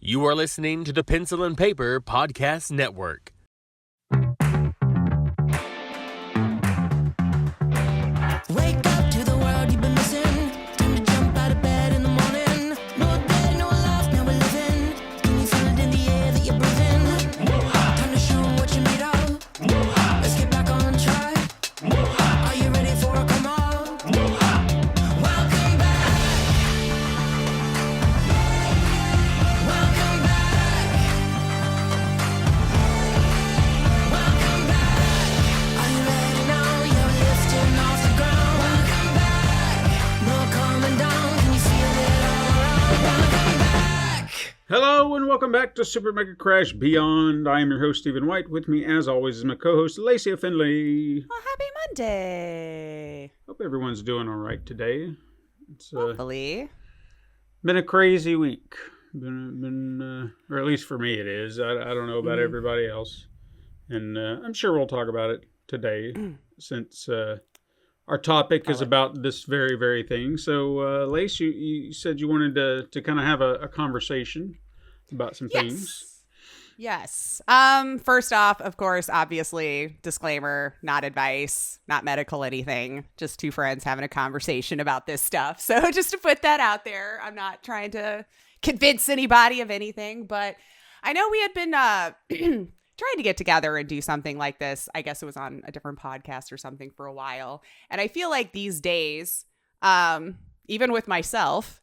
You are listening to the Pencil and Paper Podcast Network. Wake up to the world you've been missing. Time to jump out of bed in the morning. No day, no life, now we're living. Can you feel it in the air that you're breathing? Time to show 'em what you're made of. Let's get back on track. Are you ready for a come on? Welcome back. Welcome back. Welcome back. Are you ready now? You're lifting off the ground. Welcome back. No coming down. Can you feel it all around? Welcome back. Hello and welcome back to Super Mega Crash Beyond. I am your host, Stephen White. With me, as always, is my co-host, Lacey Finley. Well, happy Monday. Hope everyone's doing all right today. It's Hopefully. been a crazy week. Or at least for me it is. I don't know about everybody else. And I'm sure we'll talk about it today since our topic is about this very, very thing. So, Lace, you said you wanted to kind of have a conversation about some things. Yes. First off, of course, obviously, disclaimer, not advice, not medical anything, just two friends having a conversation about this stuff. So just to put that out there, I'm not trying to convince anybody of anything, but I know we had been trying to get together and do something like this. I guess it was on a different podcast or something for a while. And I feel like these days, even with myself,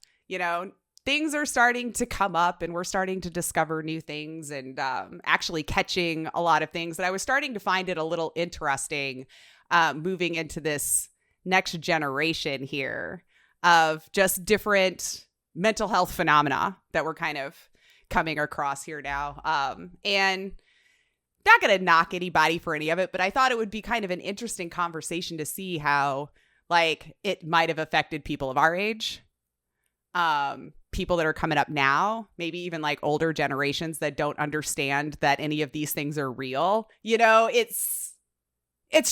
things are starting to come up and we're starting to discover new things and actually catching a lot of things that I was starting to find it a little interesting moving into this next generation here of just different mental health phenomena that we're kind of coming across here now. And not going to knock anybody for any of it, but I thought it would be kind of an interesting conversation to see how it might have affected people of our age. People that are coming up now, maybe even older generations that don't understand that any of these things are real. It's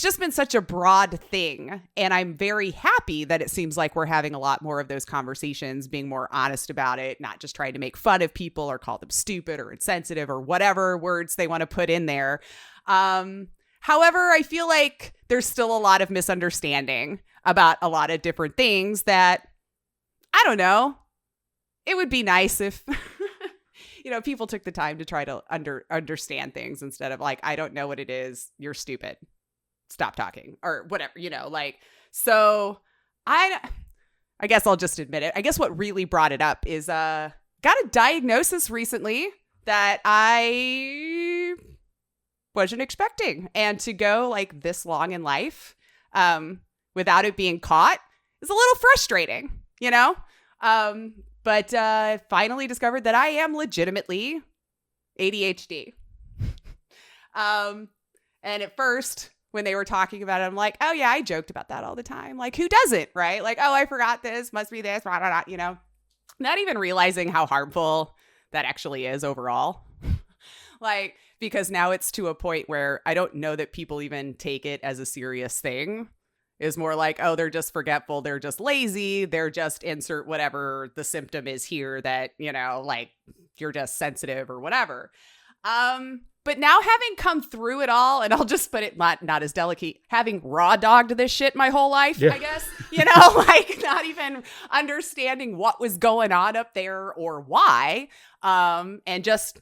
just been such a broad thing. And I'm very happy that it seems like we're having a lot more of those conversations, being more honest about it, not just trying to make fun of people or call them stupid or insensitive or whatever words they want to put in there. However, I feel like there's still a lot of misunderstanding about a lot of different things that, I don't know. It would be nice if, people took the time to try to understand things instead of I don't know what it is. You're stupid. Stop talking or whatever, So I guess I'll just admit it. I guess what really brought it up is got a diagnosis recently that I wasn't expecting. And to go this long in life without it being caught is a little frustrating, But finally discovered that I am legitimately ADHD. And at first, when they were talking about it, I'm like, oh, yeah, I joked about that all the time. Who doesn't, right? Oh, I forgot this, must be this, blah, blah, blah, Not even realizing how harmful that actually is overall. Because now it's to a point where I don't know that people even take it as a serious thing. Is more oh, they're just forgetful. They're just lazy. They're just insert whatever the symptom is here that, you're just sensitive or whatever. But now having come through it all, and I'll just put it not as delicate, having raw dogged this shit my whole life, I guess, not even understanding what was going on up there or why. And just,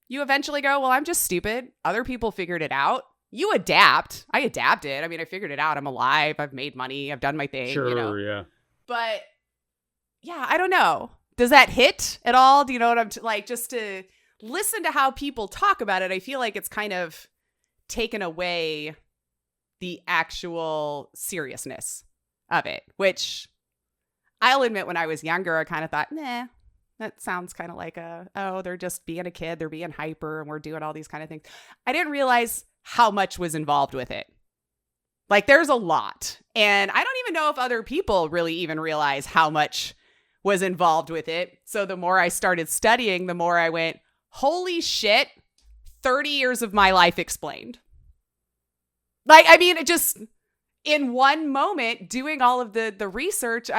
you eventually go, well, I'm just stupid. Other people figured it out. You adapt. I adapted. I mean, I figured it out. I'm alive. I've made money. I've done my thing. Sure, yeah. But yeah, I don't know. Does that hit at all? Do you know what I'm just to listen to how people talk about it? I feel like it's kind of taken away the actual seriousness of it, which I'll admit when I was younger, I kind of thought, nah, that sounds kind of they're just being a kid. They're being hyper and we're doing all these kind of things. I didn't realize how much was involved with it. There's a lot. And I don't even know if other people really even realize how much was involved with it. So the more I started studying, the more I went, holy shit, 30 years of my life explained. It just, in one moment, doing all of the research,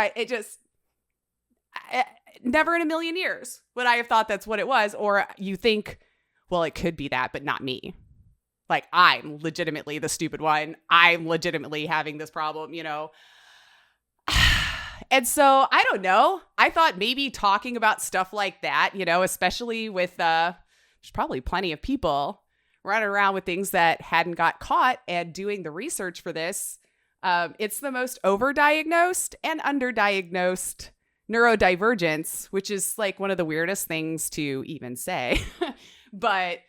never in a million years would I have thought that's what it was. Or you think, well, it could be that, but not me. Like, I'm legitimately the stupid one. I'm legitimately having this problem, you know? And so, I don't know. I thought maybe talking about stuff like that, you know, especially with, there's probably plenty of people running around with things that hadn't got caught, and doing the research for this. It's the most overdiagnosed and underdiagnosed neurodivergence, which is like one of the weirdest things to even say, but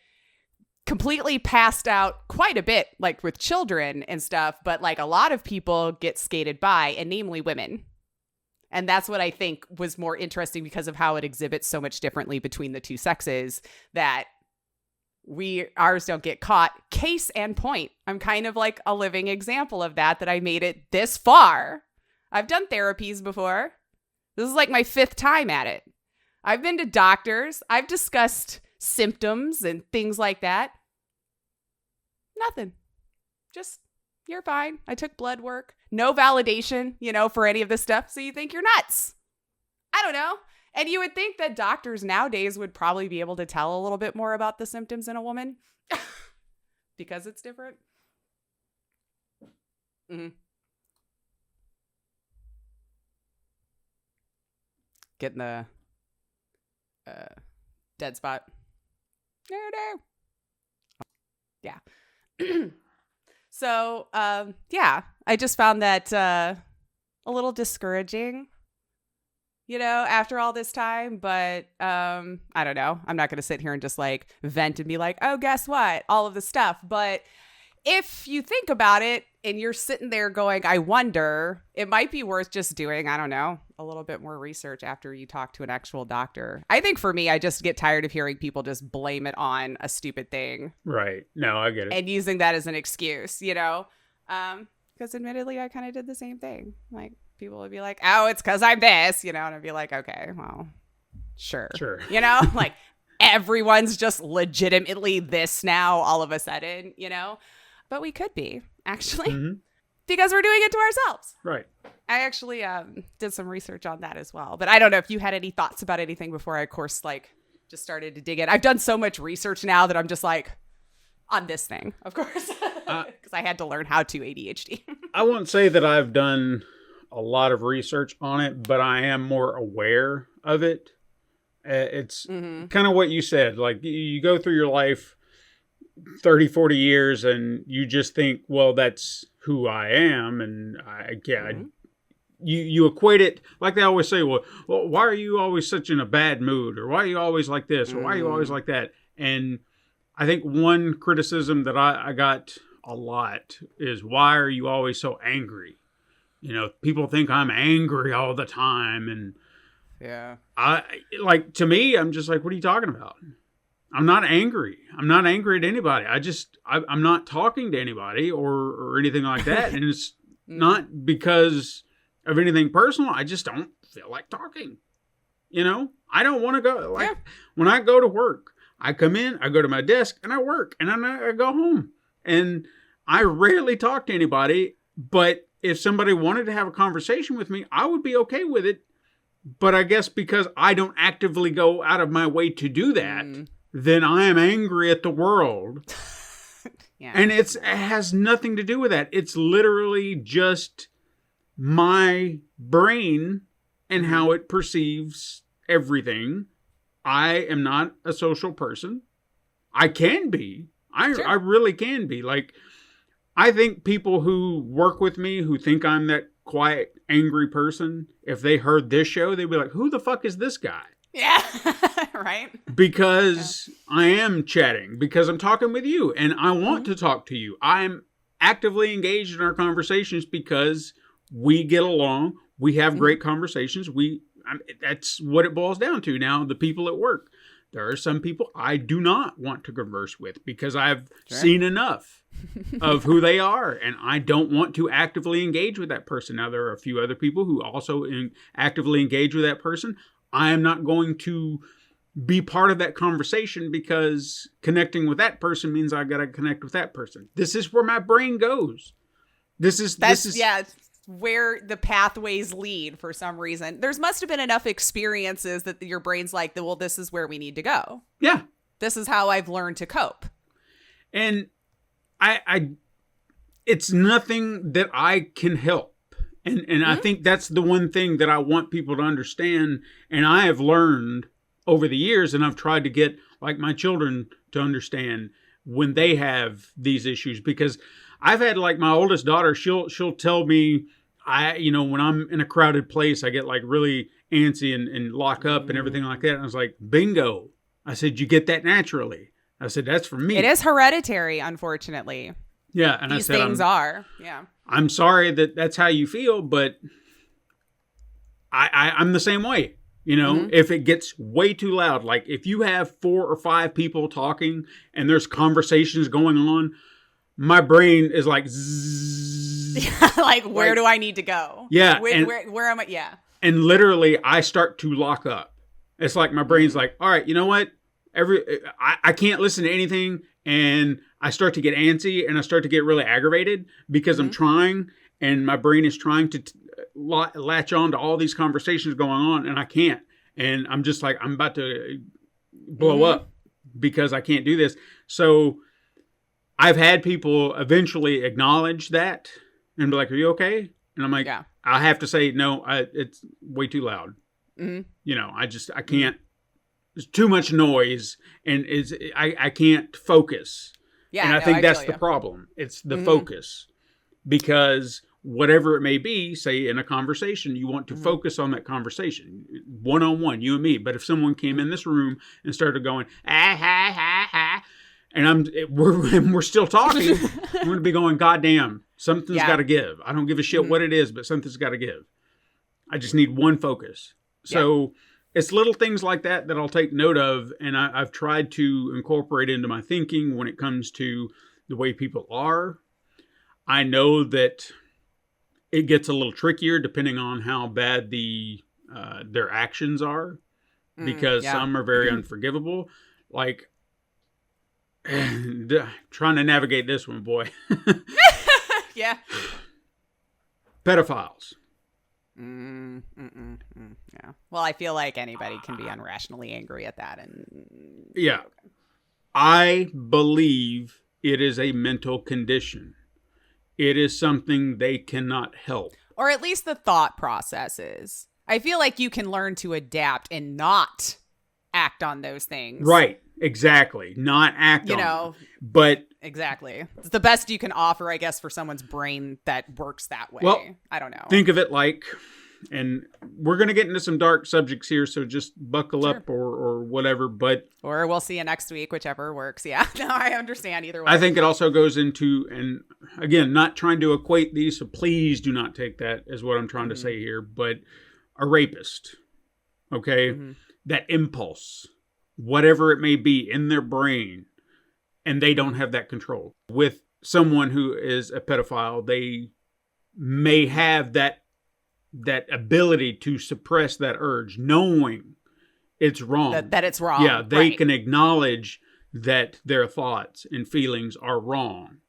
completely passed out quite a bit, like with children and stuff. But like a lot of people get skated by, and namely women. And that's what I think was more interesting, because of how it exhibits so much differently between the two sexes, that ours don't get caught. Case and point. I'm kind of like a living example of that I made it this far. I've done therapies before. This is like my 5th time at it. I've been to doctors. I've discussed symptoms and things like that. Nothing. Just, you're fine. I took blood work. No validation, you know, for any of this stuff. So you think you're nuts. I don't know. And you would think that doctors nowadays would probably be able to tell a little bit more about the symptoms in a woman because it's different. Mm-hmm. Getting the dead spot. No. Yeah. So, yeah, I just found that a little discouraging, you know, after all this time. But I don't know. I'm not going to sit here and just like vent and be like, oh, guess what? All of the stuff. But if you think about it and you're sitting there going, I wonder, it might be worth just doing, I don't know, a little bit more research after you talk to an actual doctor. I think for me, I just get tired of hearing people just blame it on a stupid thing. Right. No, I get it. And using that as an excuse, you know? Because admittedly, I kind of did the same thing. Like, people would be like, oh, it's because I'm this, you know? And I'd be like, okay, well, sure. You know? Like, everyone's just legitimately this now all of a sudden, you know? But we could be, actually, because we're doing it to ourselves. Right. I actually did some research on that as well. But I don't know if you had any thoughts about anything before I, of course, like, just started to dig in. I've done so much research now that I'm just like, on this thing, of course, because I had to learn how to ADHD. I won't say that I've done a lot of research on it, but I am more aware of it. It's kind of what you said. Like, you go through your life 30, 40 years and you just think, well, that's who I am. And you equate it, like they always say, well, why are you always such in a bad mood? Or why are you always like this? Or why are you always like that? And I think one criticism that I got a lot is, why are you always so angry? You know, people think I'm angry all the time. And yeah, to me, I'm just like, what are you talking about? I'm not angry. I'm not angry at anybody. I'm not talking to anybody or anything like that. And it's not because of anything personal. I just don't feel like talking. You know, I don't want to go. When I go to work, I come in, I go to my desk and I work, and then I go home. And I rarely talk to anybody. But if somebody wanted to have a conversation with me, I would be okay with it. But I guess because I don't actively go out of my way to do that, then I am angry at the world. Yeah. And it has nothing to do with that. It's literally just my brain and how it perceives everything. I am not a social person. I can be. I really can be. Like, I think people who work with me who think I'm that quiet, angry person, if they heard this show, they'd be like, who the fuck is this guy? Yeah, right. Because I am chatting, because I'm talking with you and I want to talk to you. I'm actively engaged in our conversations because we get along. We have great conversations. That's what it boils down to. Now, the people at work, there are some people I do not want to converse with because I've seen enough of who they are, and I don't want to actively engage with that person. Now, there are a few other people who also actively engage with that person. I am not going to be part of that conversation because connecting with that person means I got to connect with that person. This is where my brain goes. This is where the pathways lead for some reason. There's must have been enough experiences that your brain's like, well, this is where we need to go. Yeah. This is how I've learned to cope. And I it's nothing that I can help. And I think that's the one thing that I want people to understand. And I have learned over the years, and I've tried to get like my children to understand when they have these issues, because I've had like my oldest daughter, she'll tell me, when I'm in a crowded place, I get like really antsy and lock up and everything like that. And I was like, bingo. I said, you get that naturally. I said, that's for me. It is hereditary, unfortunately. Yeah. And These I said, things are. Yeah. I'm sorry that that's how you feel, but I'm the same way. If it gets way too loud, like if you have 4 or 5 people talking and there's conversations going on, my brain is like, zzz, like, where do I need to go? Yeah. Where am I? Yeah. And literally I start to lock up. It's like my brain's like, all right, you know what? I can't listen to anything. And I start to get antsy and I start to get really aggravated because I'm trying, and my brain is trying to latch on to all these conversations going on, and I can't. And I'm just like, I'm about to blow up because I can't do this. So I've had people eventually acknowledge that and be like, are you okay? And I'm like, I have to say, no, it's way too loud. I can't. There's too much noise, and I can't focus. Yeah, and I think that's the problem. It's the focus, because whatever it may be, say in a conversation, you want to focus on that conversation, one-on-one, you and me. But if someone came in this room and started going, and we're still talking, I'm going to be going, God damn, something's got to give. I don't give a shit what it is, but something's got to give. I just need one focus. So it's little things like that I'll take note of, and I've tried to incorporate into my thinking when it comes to the way people are. I know that it gets a little trickier depending on how bad their actions are, because some are very unforgivable. Like, trying to navigate this one, boy. Yeah. Pedophiles. Yeah. Well, I feel like anybody can be unrationally angry at that, and yeah, I believe it is a mental condition. It is something they cannot help, or at least the thought processes. I feel like you can learn to adapt and not act on those things. Right. Exactly. Not act on them. But exactly. It's the best you can offer, I guess, for someone's brain that works that way. Well, I don't know. Think of it like, and we're going to get into some dark subjects here, so just buckle up or whatever. But or we'll see you next week, whichever works. Yeah. No, I understand either way. I think it also goes into, and again, not trying to equate these, so please do not take that as what I'm trying to say here, but a rapist, okay? That impulse, whatever it may be in their brain, and they don't have that control. With someone who is a pedophile, they may have that ability to suppress that urge, knowing it's wrong. That it's wrong. Yeah, they can acknowledge that their thoughts and feelings are wrong.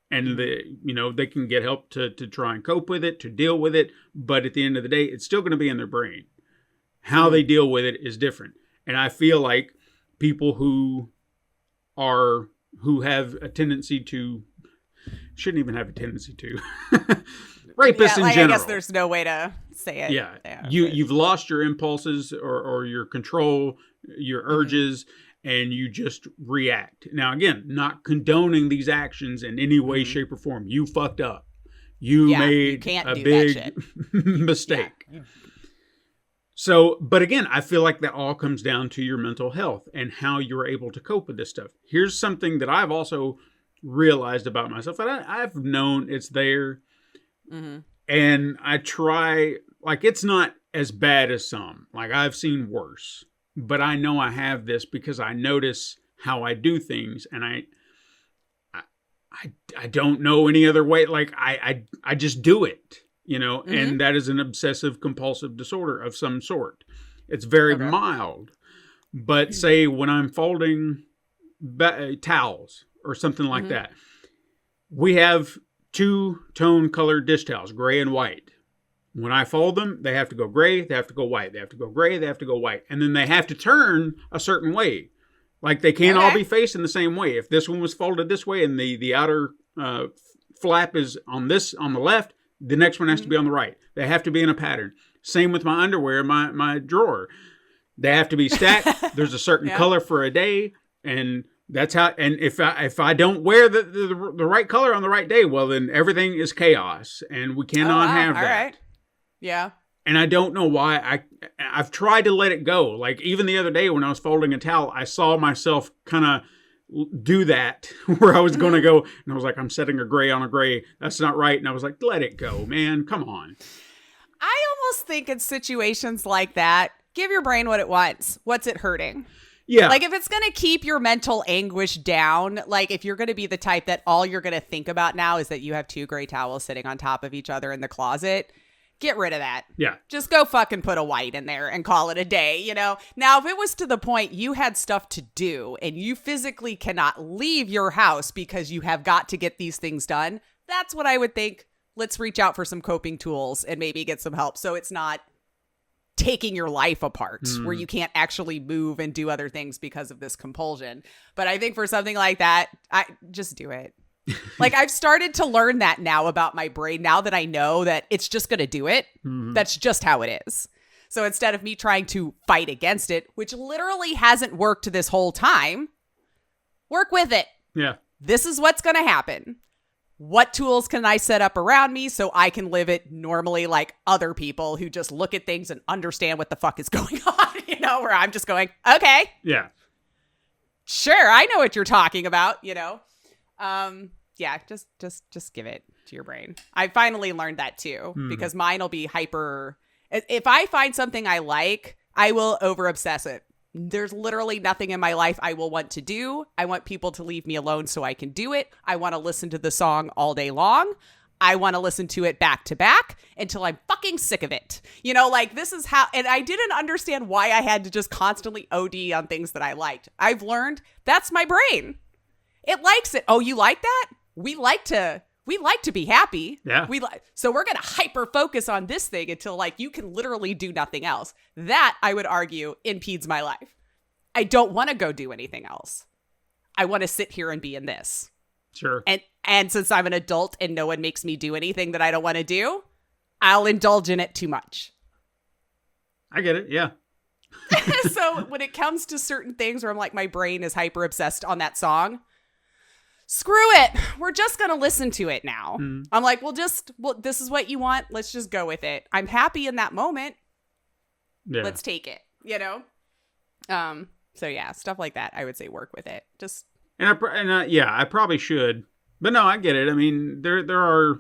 And they can get help to try and cope with it, to deal with it. But at the end of the day, it's still going to be in their brain. How they deal with it is different. And I feel like people who have a tendency to, shouldn't even have a tendency to, rapists in general. I guess there's no way to say it. Yeah. You've lost your impulses or your control, your urges, and you just react. Now, again, not condoning these actions in any way, shape, or form. You fucked up. You made a big mistake. Yeah. So, but again, I feel like that all comes down to your mental health and how you're able to cope with this stuff. Here's something that I've also realized about myself. And I've known it's there. And I try, like, it's not as bad as some. Like, I've seen worse. But I know I have this because I notice how I do things. And I don't know any other way. Like, I just do it. And that is an obsessive compulsive disorder of some sort. It's very mild. But say when I'm folding towels or something like that, we have two-tone colored dish towels, gray and white. When I fold them, they have to go gray, they have to go white, they have to go gray, they have to go white. And then they have to turn a certain way. Like they can't all be facing the same way. If this one was folded this way and the outer flap is on the left, the next one has to be on the right. They have to be in a pattern. Same with my underwear, my drawer. They have to be stacked. There's a certain color for a day, and that's how. And if I don't wear the right color on the right day, well then everything is chaos, and we cannot have that. All right. Yeah. And I don't know why. I've tried to let it go. Like even the other day when I was folding a towel, I saw myself kind of do that where I was going to go, and I was like, I'm setting a gray on a gray. That's not right. And I was like, let it go, man. Come on. I almost think in situations like that, give your brain what it wants. What's it hurting? Yeah. Like if it's going to keep your mental anguish down, like if you're going to be the type that all you're going to think about now is that you have two gray towels sitting on top of each other in the closet, get rid of that. Yeah. Just go fucking put a white in there and call it a day, you know? Now, if it was to the point you had stuff to do and you physically cannot leave your house because you have got to get these things done, that's what I would think. Let's reach out for some coping tools and maybe get some help so it's not taking your life apart where you can't actually move and do other things because of this compulsion. But I think for something like that, I just do it. Like I've started to learn that now about my brain, now that I know that it's just going to do it. That's just how it is. So instead of me trying to fight against it, which literally hasn't worked this whole time, work with it. Yeah. This is what's going to happen. What tools can I set up around me so I can live it normally like other people who just look at things and understand what the fuck is going on, you know, where I'm just going, okay. Yeah. Sure, I know what you're talking about, you know. Yeah, just give it to your brain. I finally learned that too, because mine will be hyper. If I find something I like, I will over obsess it. There's literally nothing in my life I will want to do. I want people to leave me alone so I can do it. I want to listen to the song all day long. I want to listen to it back to back until I'm fucking sick of it. You know, like this is how, and I didn't understand why I had to just constantly OD on things that I liked. I've learned that's my brain. It likes it. Oh, you like that? We like to be happy. Yeah. So we're going to hyper focus on this thing until like you can literally do nothing else. That I would argue impedes my life. I don't want to go do anything else. I want to sit here and be in this. Sure. And since I'm an adult and no one makes me do anything that I don't want to do, I'll indulge in it too much. I get it. Yeah. So when it comes to certain things where I'm like, my brain is hyper obsessed on that song, screw it. We're just going to listen to it now. I'm like, well, this is what you want. Let's just go with it. I'm happy in that moment. Yeah. Let's take it, you know? So yeah, stuff like that. I would say work with it. Just. Yeah, I probably should. But no, I get it. I mean, there are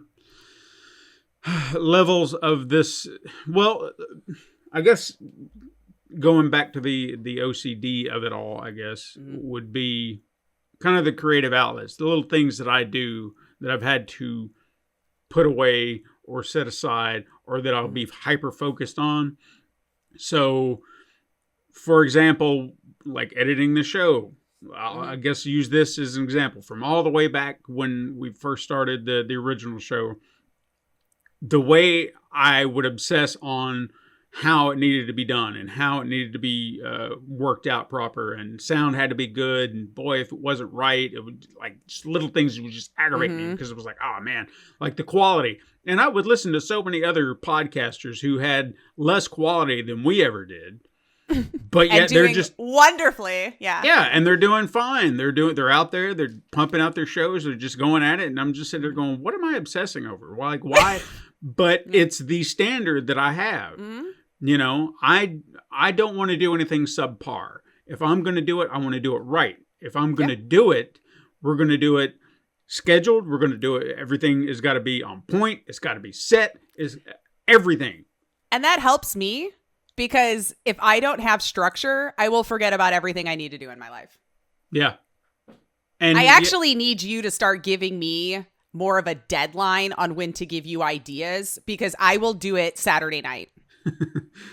levels of this. Well, I guess going back to the OCD of it all, I guess, would be kind of the creative outlets, the little things that I do that I've had to put away or set aside or that I'll be hyper focused on. So, for example, like editing the show, I guess use this as an example from all the way back when we first started the original show. The way I would obsess on how it needed to be done and how it needed to be worked out proper, and sound had to be good, and boy, if it wasn't right, it would like just little things would just aggravate me because it was like, oh man, like the quality. And I would listen to so many other podcasters who had less quality than we ever did, but yet they're just wonderfully. Yeah, and they're doing fine. They're out there, they're pumping out their shows, they're just going at it, and I'm just sitting there going, what am I obsessing over? Like why? But it's the standard that I have. You know, I don't want to do anything subpar. If I'm going to do it, I want to do it right. If I'm going to do it, we're going to do it scheduled. We're going to do it. Everything has got to be on point. It's got to be set. Is everything. And that helps me because if I don't have structure, I will forget about everything I need to do in my life. Yeah. And I actually need you to start giving me more of a deadline on when to give you ideas, because I will do it Saturday night.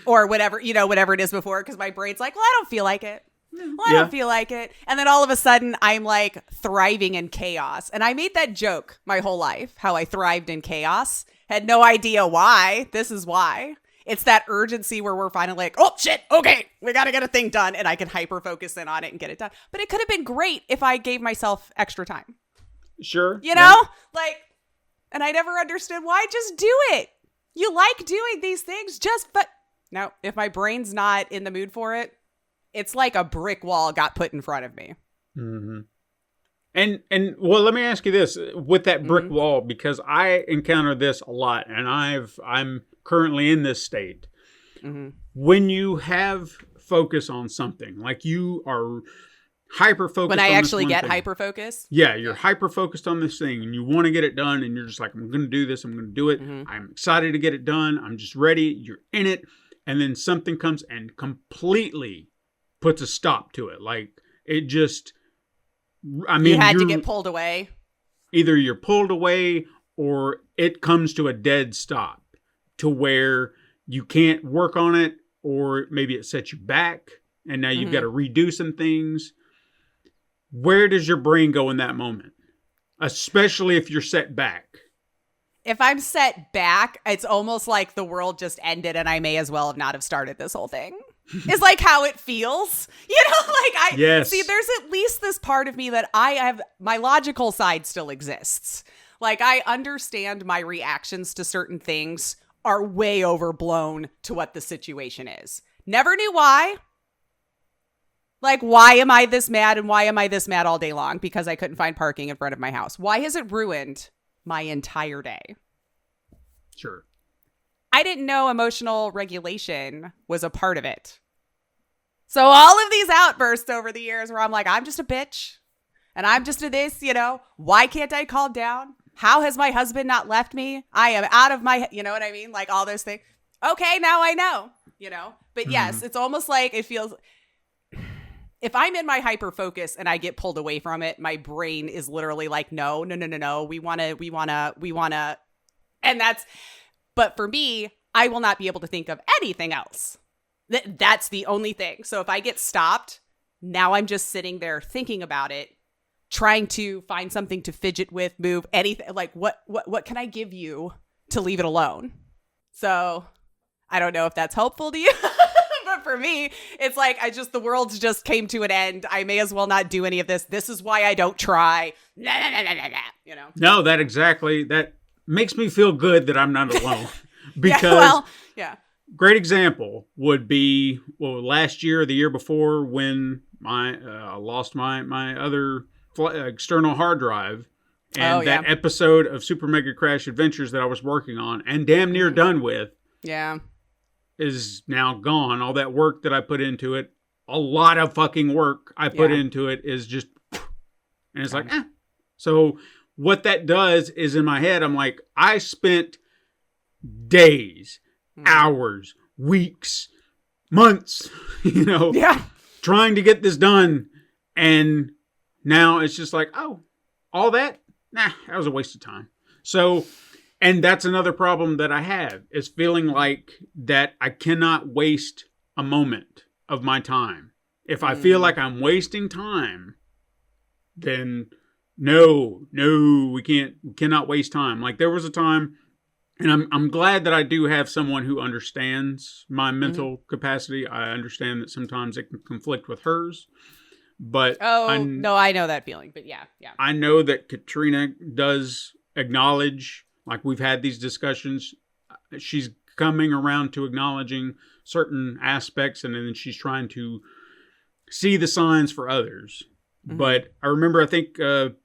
Or whatever, whatever it is before, because my brain's like, well, I don't feel like it. Well, I don't feel like it. And then all of a sudden, I'm like thriving in chaos. And I made that joke my whole life, how I thrived in chaos. Had no idea why. This is why. It's that urgency where we're finally like, oh, shit, okay, we got to get a thing done. And I can hyper focus in on it and get it done. But it could have been great if I gave myself extra time. Sure. You know? Like, and I never understood why. Just do it. You like doing these things, but no, if my brain's not in the mood for it, it's like a brick wall got put in front of me. Mm-hmm. And well, let me ask you this with that brick wall, because I encounter this a lot, and I'm currently in this state. Mm-hmm. When you have focus on something, like you are hyper focused. When I on actually this one get thing. hyper focused. Yeah, you're hyper focused on this thing, and you want to get it done, and you're just like, I'm going to do this. I'm going to do it. I'm excited to get it done. I'm just ready. You're in it, and then something comes and completely puts a stop to it. Like it just. I mean, you had to get pulled away. Either you're pulled away or it comes to a dead stop to where you can't work on it, or maybe it sets you back and now you've got to redo some things. Where does your brain go in that moment? Especially if you're set back. If I'm set back, it's almost like the world just ended and I may as well have not have started this whole thing. Is like how it feels. You know, like Yes. see, there's at least this part of me that I have, my logical side still exists. Like I understand my reactions to certain things are way overblown to what the situation is. Never knew why. Like, why am I this mad and why am I this mad all day long? Because I couldn't find parking in front of my house. Why has it ruined my entire day? Sure. I didn't know emotional regulation was a part of it. So all of these outbursts over the years where I'm like, I'm just a bitch and I'm just a this, you know, why can't I calm down? How has my husband not left me? I am out of my, you know what I mean? Like all those things. Okay, now I know, you know, but yes, it's almost like it feels, if I'm in my hyper focus and I get pulled away from it, my brain is literally like, no. We want to. And but for me, I will not be able to think of anything else. That's the only thing. So if I get stopped, now I'm just sitting there thinking about it, trying to find something to fidget with, move, anything. Like what can I give you to leave it alone? So I don't know if that's helpful to you. But for me, it's like the world just came to an end. I may as well not do any of this. This is why I don't try. You know? No, that makes me feel good that I'm not alone. Because yeah. great example would be, last year or the year before when I lost my other external hard drive. And that episode of Super Mega Crash Adventures that I was working on and damn near done with. Yeah. Is now gone. All that work that I put into it, a lot of fucking work I put into it is just, and it's like, So what that does is in my head, I'm like, I spent days, hours, weeks, months, you know, trying to get this done. And now it's just like, oh, all that? Nah, that was a waste of time. So, and that's another problem that I have is feeling like that I cannot waste a moment of my time. If I feel like I'm wasting time, then no, we cannot waste time. Like there was a time, and I'm glad that I do have someone who understands my mental capacity. I understand that sometimes it can conflict with hers, but I know that feeling, but yeah. I know that Katrina does acknowledge. Like we've had these discussions, she's coming around to acknowledging certain aspects, and then she's trying to see the signs for others. But I remember, I think it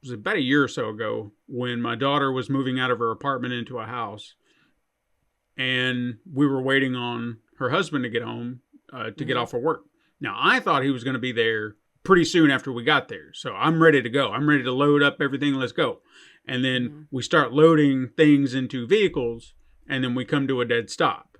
was about a year or so ago when my daughter was moving out of her apartment into a house, and we were waiting on her husband to get home to get off of work. Now, I thought he was going to be there pretty soon after we got there, so I'm ready to go. I'm ready to load up everything. Let's go. And then we start loading things into vehicles, and then we come to a dead stop.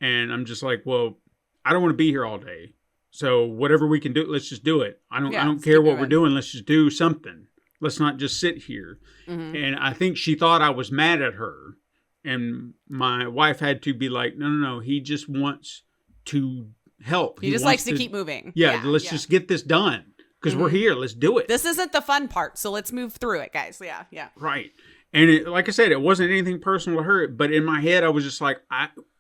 And I'm just like, well, I don't want to be here all day. So whatever we can do, let's just do it. I don't care what we're doing. Let's just do something. Let's not just sit here. And I think she thought I was mad at her. And my wife had to be like, no. He just wants to help. He just wants likes to keep moving. Yeah, let's just get this done because we're here. Let's do it. This isn't the fun part, so let's move through it, guys. Yeah. Right. And like I said, it wasn't anything personal to her, but in my head, I was just like,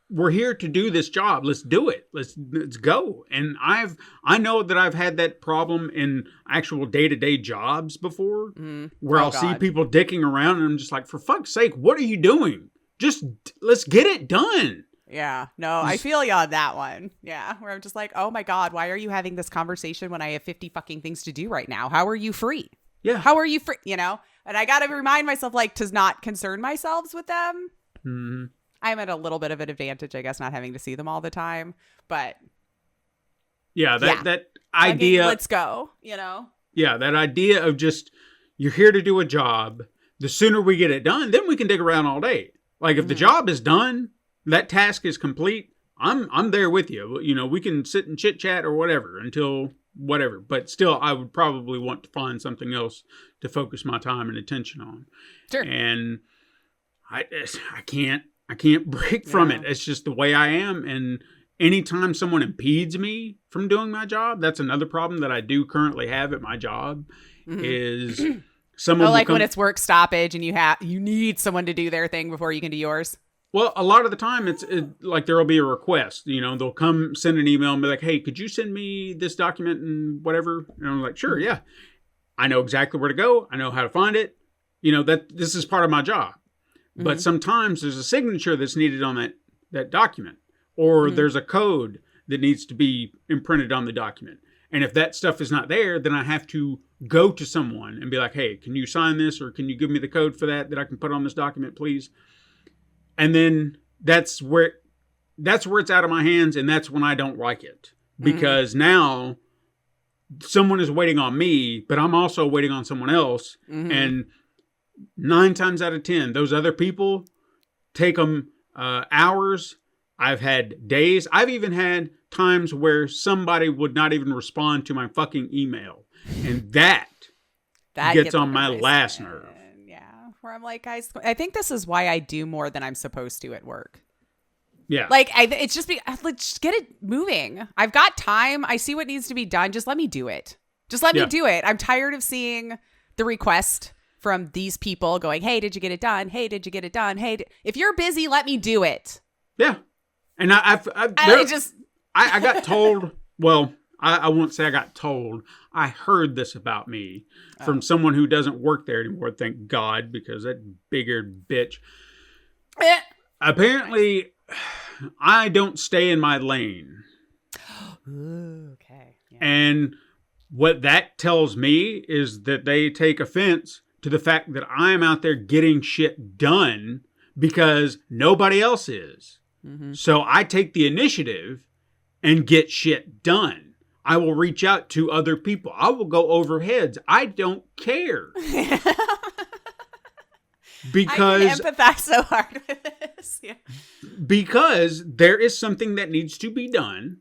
we're here to do this job. Let's do it. Let's go. And I know that I've had that problem in actual day-to-day jobs before, where I'll see people dicking around, and I'm just like, for fuck's sake, what are you doing? Just let's get it done. Yeah. No, I feel you on that one. Yeah. Where I'm just like, oh my God, why are you having this conversation when I have 50 fucking things to do right now? How are you free? Yeah. How are you free? You know? And I got to remind myself, like, to not concern myself with them. Mm-hmm. I'm at a little bit of an advantage, I guess, not having to see them all the time. But yeah, that idea. Let's go, you know? Yeah, that idea of just, you're here to do a job. The sooner we get it done, then we can dig around all day. Like, if the job is done, that task is complete, I'm there with you. You know, we can sit and chit chat or whatever until whatever. But still, I would probably want to find something else to focus my time and attention on. Sure. And I can't break from it. It's just the way I am. And anytime someone impedes me from doing my job, that's another problem that I do currently have at my job is someone like when it's work stoppage and you need someone to do their thing before you can do yours. Well, a lot of the time it's like there'll be a request, you know, they'll come send an email and be like, hey, could you send me this document and whatever? And I'm like, sure. Yeah. I know exactly where to go. I know how to find it. You know, that this is part of my job. But sometimes there's a signature that's needed on that document, or there's a code that needs to be imprinted on the document. And if that stuff is not there, then I have to go to someone and be like, hey, can you sign this, or can you give me the code for that I can put on this document, please? And then that's where it's out of my hands, and that's when I don't like it. Because now someone is waiting on me, but I'm also waiting on someone else. And 9 times out of 10, those other people take them hours. I've had days. I've even had times where somebody would not even respond to my fucking email. And that gets on my last nerve. Yeah. Where I'm like, guys, I think this is why I do more than I'm supposed to at work. Yeah. Like, it's just let's get it moving. I've got time. I see what needs to be done. Just let me do it. Just let me do it. I'm tired of seeing the request from these people going, hey, did you get it done? Hey, did you get it done? Hey, if you're busy, let me do it. Yeah. And I got told, well, I won't say I got told. I heard this about me from someone who doesn't work there anymore, thank God, because that big-eared bitch. Apparently, I don't stay in my lane. Ooh, okay. Yeah. And what that tells me is that they take offense to the fact that I'm out there getting shit done because nobody else is. So I take the initiative and get shit done. I will reach out to other people. I will go over heads. I don't care. Because I can empathize so hard with this. Yeah. Because there is something that needs to be done.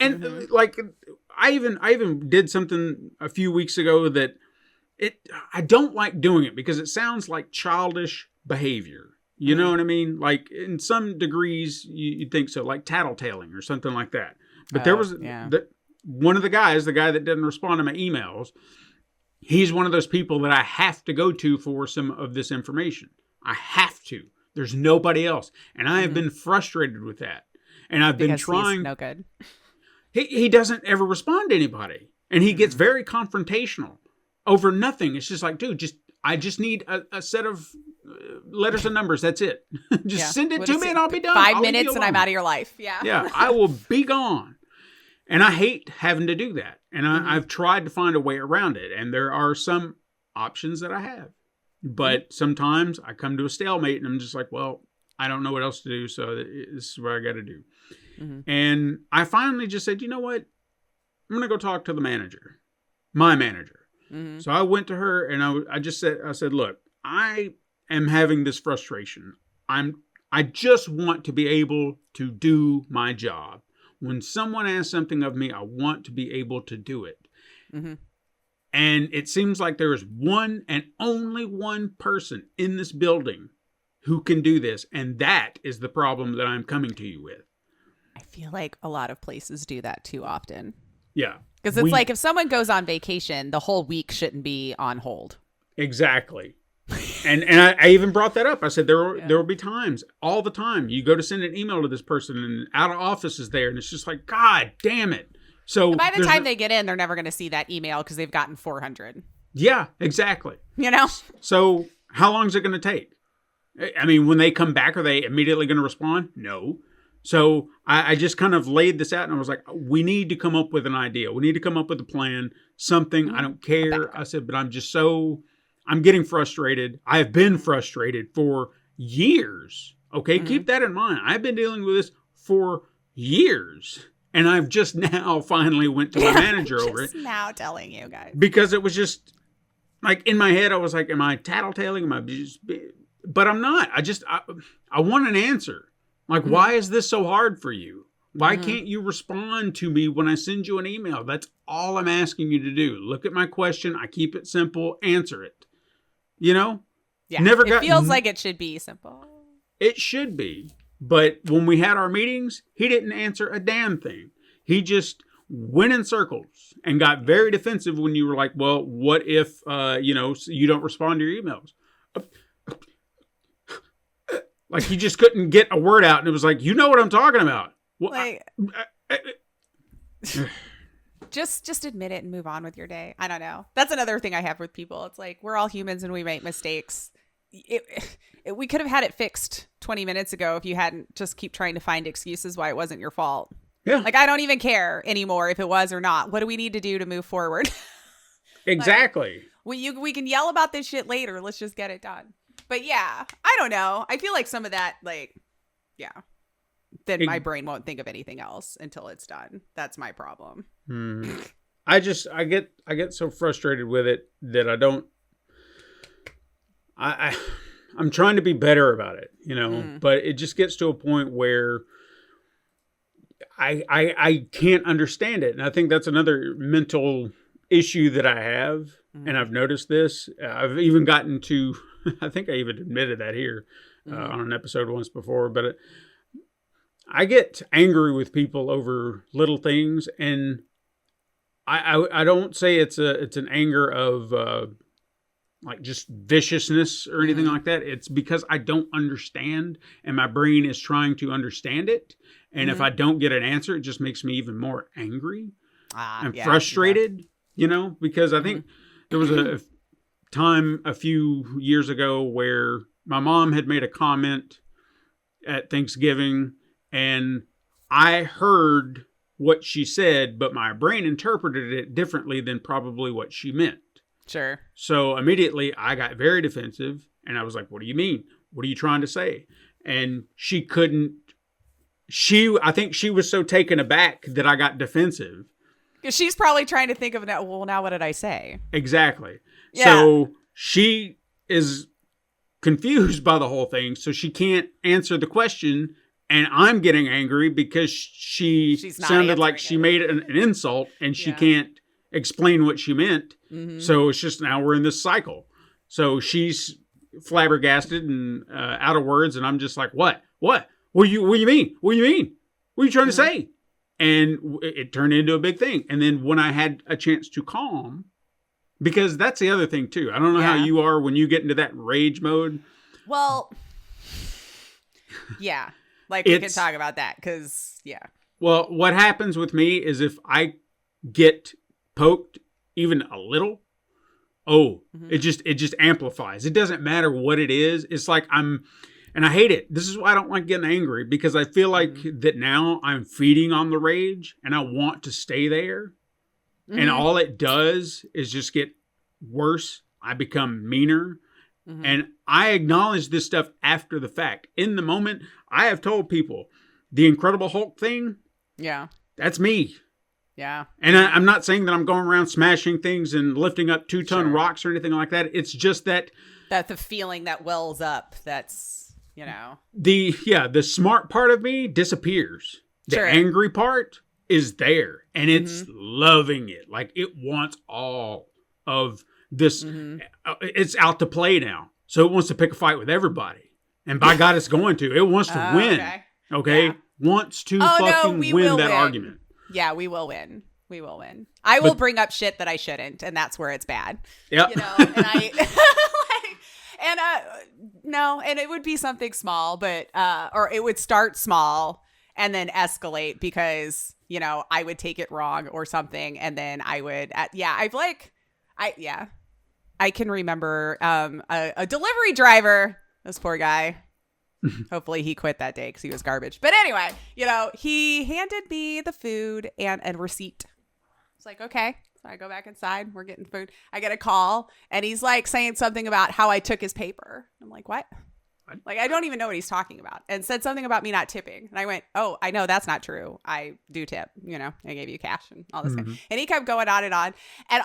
And like I even did something a few weeks ago that I don't like doing it because it sounds like childish behavior. You know what I mean? Like in some degrees you'd think so, like tattletaling or something like that. But there was one of the guy that didn't respond to my emails. He's one of those people that I have to go to for some of this information. I have to. There's nobody else. And I have been frustrated with that. And I've been trying. He's no good. He doesn't ever respond to anybody. And he gets very confrontational over nothing. It's just like, dude, I just need a set of letters and numbers. That's it. Send it to me and I'll be done. 5 minutes and I'm out of your life. Yeah. Yeah, I will be gone. And I hate having to do that. And I've tried to find a way around it. And there are some options that I have. But sometimes I come to a stalemate and I'm just like, well, I don't know what else to do. So this is what I got to do. And I finally just said, you know what? I'm going to go talk to the manager, my manager. So I went to her and I said, look, I am having this frustration. I just want to be able to do my job. When someone asks something of me, I want to be able to do it. And it seems like there is one and only one person in this building who can do this. And that is the problem that I'm coming to you with. I feel like a lot of places do that too often. Yeah. Because it's like if someone goes on vacation, the whole week shouldn't be on hold. Exactly. And I even brought that up. I said there will be times, all the time, you go to send an email to this person and out of office is there, and it's just like, God damn it. So And by the time they get in, they're never going to see that email because they've gotten 400. Yeah, exactly. You know? So how long is it going to take? I mean, when they come back, are they immediately going to respond? No. So I just kind of laid this out, and I was like, we need to come up with an idea. We need to come up with a plan, something. I don't care. I said, but I'm getting frustrated. I have been frustrated for years. Okay, keep that in mind. I've been dealing with this for years. And I've just now finally went to my manager over it. Just now telling you guys. Because it was just, like, in my head, I was like, am I tattletaling? Am I just... But I'm not. I want an answer. Like, why is this so hard for you? Why can't you respond to me when I send you an email? That's all I'm asking you to do. Look at my question. I keep it simple. Answer it. You know? Yeah. It feels like it should be simple. It should be. But when we had our meetings, he didn't answer a damn thing. He just went in circles and got very defensive when you were like, well, what if, you don't respond to your emails? Like he just couldn't get a word out, and it was like, you know what I'm talking about. Well, just admit it and move on with your day. I don't know. That's another thing I have with people. It's like we're all humans and we make mistakes. We could have had it fixed 20 minutes ago if you hadn't just keep trying to find excuses why it wasn't your fault. Yeah. Like I don't even care anymore if it was or not. What do we need to do to move forward? Exactly. We can yell about this shit later. Let's just get it done. But yeah, I don't know. I feel like some of that, then my brain won't think of anything else until it's done. That's my problem. I get so frustrated with it that I don't. I'm trying to be better about it, but it just gets to a point where I can't understand it, and I think that's another mental issue that I have, and I've noticed this. I've even gotten to. I think I even admitted that here on an episode once before, but I get angry with people over little things, and I don't say it's an anger of like just viciousness or anything like that. It's because I don't understand, and my brain is trying to understand it, and if I don't get an answer, it just makes me even more angry and frustrated. Because I think there was a time a few years ago where my mom had made a comment at Thanksgiving, and I heard what she said, but my brain interpreted it differently than probably what she meant. Sure. So immediately I got very defensive, and I was like, what do you mean? What are you trying to say? And she couldn't, I think she was so taken aback that I got defensive. Because she's probably trying to think of that. Well, now what did I say? Exactly. Yeah. So she is confused by the whole thing, so she can't answer the question, and I'm getting angry because she's sounded like she made an insult, and she can't explain what she meant. So it's just now we're in this cycle. So she's flabbergasted and out of words, and I'm just like, what? What do you mean? What do you mean? What are you trying to say? And it turned into a big thing. And then when I had a chance to calm, because that's the other thing too. I don't know how you are when you get into that rage mode. Well, yeah. Like we can talk about that because, Well, what happens with me is if I get poked even a little, it just amplifies. It doesn't matter what it is. It's like and I hate it. This is why I don't like getting angry, because I feel like that now I'm feeding on the rage and I want to stay there. And all it does is just get worse. I become meaner. And I acknowledge this stuff after the fact. In the moment, I have told people the Incredible Hulk thing. Yeah. That's me. Yeah. And I'm not saying that I'm going around smashing things and lifting up 2-ton rocks or anything like that. It's just that. That's the feeling that wells up. That's, The smart part of me disappears. The angry part is there, and it's loving it. Like it wants all of this. It's out to play now. So it wants to pick a fight with everybody. And by God, it's going to. It wants to win. Okay. Okay, Yeah. wants to Oh, no, fucking we win will that win. argument. Yeah, we will win. We will win. I will bring up shit that I shouldn't, and that's where it's bad. Yep. You know, and no, and it would be something small, but or it would start small and then escalate because, you know, I would take it wrong or something, and then I would I can remember a delivery driver, this poor guy. Hopefully he quit that day because he was garbage. But anyway, you know, he handed me the food and a receipt. It's like, okay. So I go back inside. We're getting food. I get a call and he's like saying something about how I took his paper. I'm like, what? Like, I don't even know what he's talking about. And said something about me not tipping. And I went, oh, I know that's not true. I do tip. You know, I gave you cash and all this. And he kept going on. And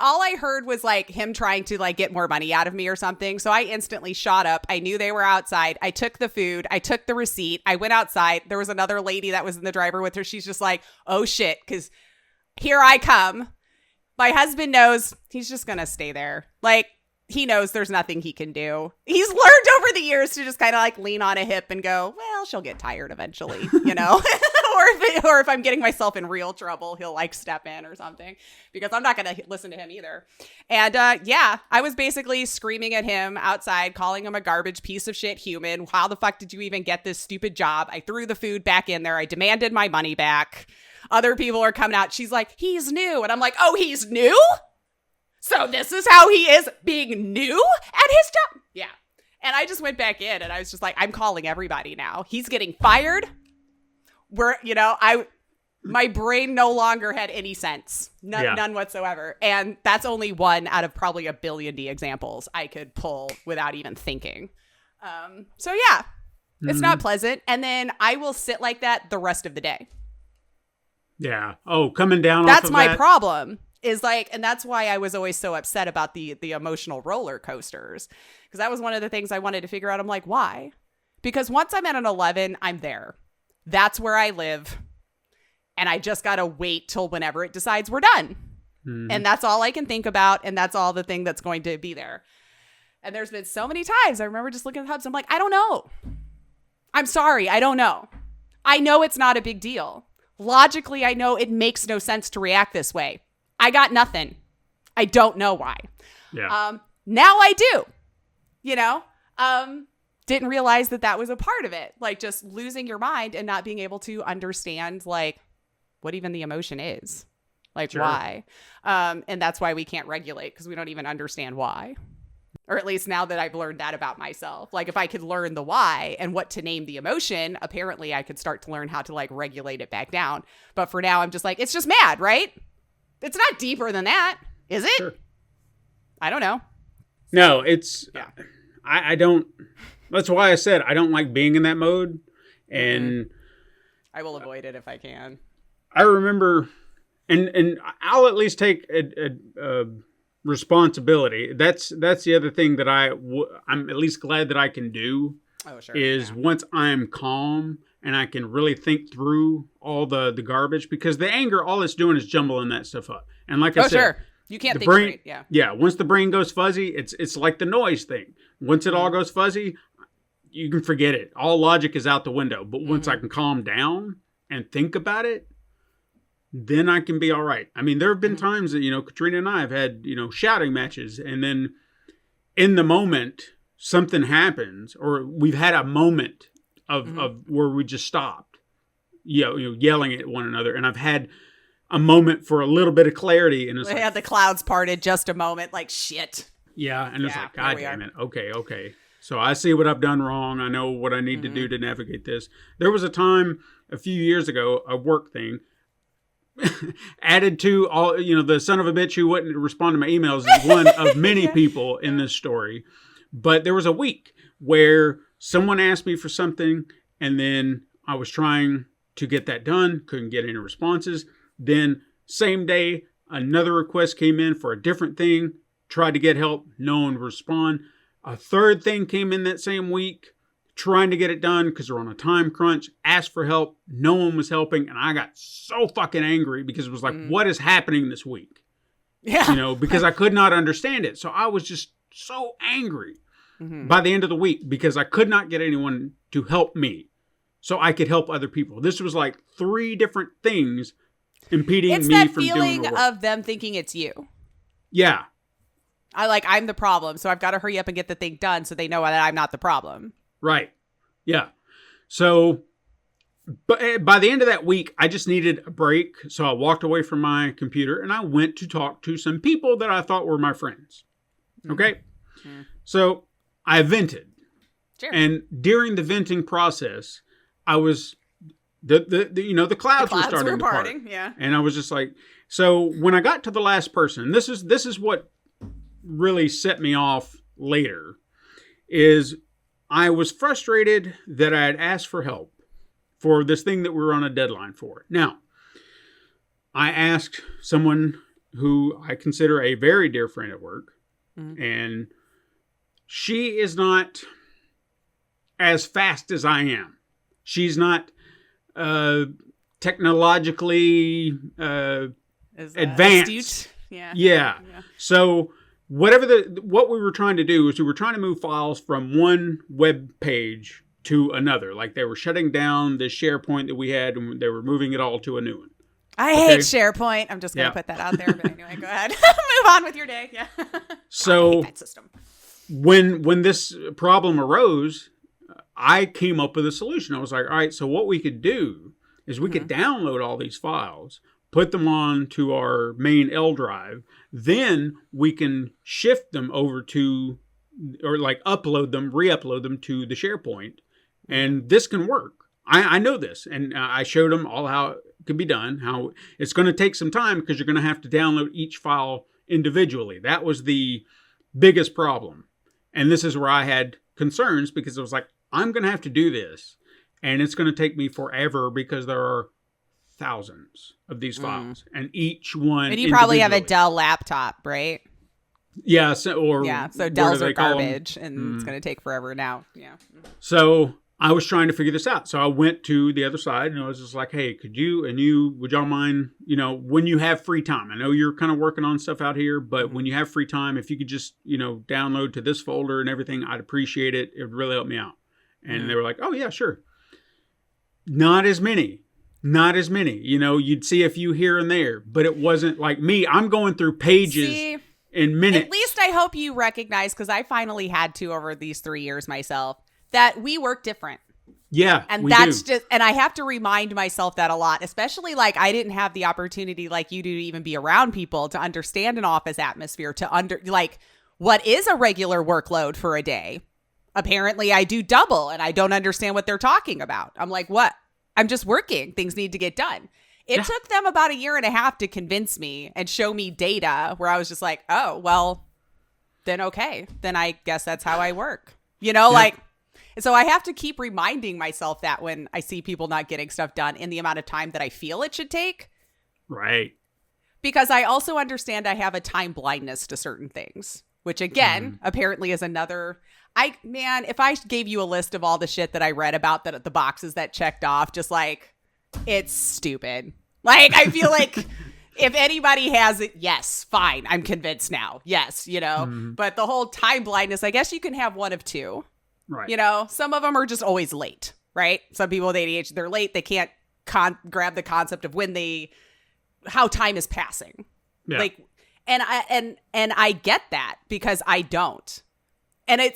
all I heard was like him trying to like get more money out of me or something. So I instantly shot up. I knew they were outside. I took the food. I took the receipt. I went outside. There was another lady that was in the driver with her. She's just like, oh shit. Because here I come. My husband knows he's just going to stay there. Like, he knows there's nothing he can do. He's learned over the years to just kind of like lean on a hip and go, well, she'll get tired eventually, you know? or if I'm getting myself in real trouble, he'll like step in or something because I'm not going to listen to him either. And yeah, I was basically screaming at him outside, calling him a garbage piece of shit human. How the fuck did you even get this stupid job? I threw the food back in there. I demanded my money back. Other people are coming out. She's like, he's new. And I'm like, oh, he's new? So this is how he is being new at his job? Yeah. And I just went back in and I was just like, I'm calling everybody now. He's getting fired. My brain no longer had any sense. None whatsoever. And that's only one out of probably a billion examples I could pull without even thinking. So yeah, it's not pleasant. And then I will sit like that the rest of the day. Yeah. Oh, coming down That's off of my that. problem. Is like, and that's why I was always so upset about the emotional roller coasters, because that was one of the things I wanted to figure out. I'm like, why? Because once I'm at an 11, I'm there. That's where I live. And I just got to wait till whenever it decides we're done. And that's all I can think about. And that's all the thing that's going to be there. And there's been so many times I remember just looking at the hubs. I'm like, I don't know. I'm sorry. I don't know. I know it's not a big deal. Logically, I know it makes no sense to react this way. I got nothing. I don't know why. Yeah. Now I do, you know, didn't realize that was a part of it. Like just losing your mind and not being able to understand like what even the emotion is, like Sure. why. And that's why we can't regulate because we don't even understand why. Or at least now that I've learned that about myself. Like if I could learn the why and what to name the emotion, apparently I could start to learn how to like regulate it back down. But for now, I'm just like, it's just mad, right? It's not deeper than that, is it? Sure. I don't know. No, it's. Yeah. I don't. That's why I said I don't like being in that mode, and I will avoid it if I can. I remember, and I'll at least take a responsibility. That's the other thing that I'm at least glad that I can do. Oh, sure. Is yeah. once I'm calm and I can really think through all the garbage, because the anger, all it's doing is jumbling that stuff up. And like I said, sure. You can't the think brain, straight. Yeah. yeah. Once the brain goes fuzzy, it's like the noise thing. Once it all goes fuzzy, you can forget it. All logic is out the window. But once I can calm down and think about it, then I can be all right. I mean, there have been times that, Katrina and I have had, shouting matches, and then in the moment, something happens, or we've had a moment of where we just stopped, yelling at one another. And I've had a moment for a little bit of clarity. And it's They had the clouds parted just a moment, like shit. yeah. And it's Yeah, like, there God we damn are. it. Okay. So I see what I've done wrong. I know what I need to do to navigate this. There was a time a few years ago, a work thing, added to all, the son of a bitch who wouldn't respond to my emails is one of many people in this story. But there was a week where someone asked me for something, and then I was trying to get that done, couldn't get any responses. Then same day, another request came in for a different thing, tried to get help, no one would respond. A third thing came in that same week, trying to get it done because they're on a time crunch, asked for help, no one was helping, and I got so fucking angry because it was like, what is happening this week? Yeah. Because I could not understand it. So I was just so angry by the end of the week because I could not get anyone to help me. so I could help other people. This was like 3 different things impeding It's me that from doing feeling the work. of them thinking it's you. Yeah, I'm the problem, so I've got to hurry up and get the thing done so they know that I'm not the problem. right. Yeah. So, but by the end of that week, I just needed a break. So I walked away from my computer and I went to talk to some people that I thought were my friends. Okay. Mm. So I vented. Sure. And during the venting process, I was the clouds were starting to part. parting. Yeah. And I was just like, so when I got to the last person, this is what really set me off later, is I was frustrated that I had asked for help for this thing that we were on a deadline for. Now, I asked someone who I consider a very dear friend at work, and she is not as fast as I am. She's not technologically advanced. Astute? Yeah. Yeah. So what we were trying to do is we were trying to move files from one web page to another. Like they were shutting down the SharePoint that we had and they were moving it all to a new one. I hate SharePoint. I'm just going to put that out there. But anyway, go ahead. Move on with your day. Yeah. So I hate that system. when this problem arose, I came up with a solution. I was like, all right, so what we could do is we could download all these files, put them on to our main L drive. Then we can shift them over to, or like upload them, re-upload them to the SharePoint. And this can work. I know this. And I showed them all how it can be done, how it's going to take some time because you're going to have to download each file individually. That was the biggest problem. And this is where I had concerns because it was like, I'm going to have to do this. And it's going to take me forever because there are thousands of these files, and each one. And you probably have a individually. Dell laptop, right? Yeah, so So Dells are garbage, and it's going to take forever now. Yeah. So I was trying to figure this out. So I went to the other side, and I was just like, "Hey, would y'all mind? When you have free time? I know you're kind of working on stuff out here, but when you have free time, if you could just download to this folder and everything, I'd appreciate it. It would really help me out." And they were like, "Oh yeah, sure." Not as many. You'd see a few here and there, but it wasn't like me. I'm going through pages in minutes. At least I hope you recognize, because I finally had to over these 3 years myself, that we work different. Yeah, and we that's do. just, and I have to remind myself that a lot, especially like I didn't have the opportunity like you do to even be around people to understand an office atmosphere, like what is a regular workload for a day. Apparently I do double and I don't understand what they're talking about. I'm like, what? I'm just working. Things need to get done. It took them about 1.5 years to convince me and show me data where I was just like, oh, well, then okay. Then I guess that's how I work. So I have to keep reminding myself that when I see people not getting stuff done in the amount of time that I feel it should take. Right. Because I also understand I have a time blindness to certain things, which again, apparently is another... if I gave you a list of all the shit that I read about the boxes that checked off, just like, it's stupid. Like, I feel like if anybody has it, yes, fine. I'm convinced now. Yes, but the whole time blindness, I guess you can have one of two. Right. Some of them are just always late, right? Some people with ADHD, they're late. They can't grab the concept of how time is passing. Yeah. Like, and I get that because I don't. And I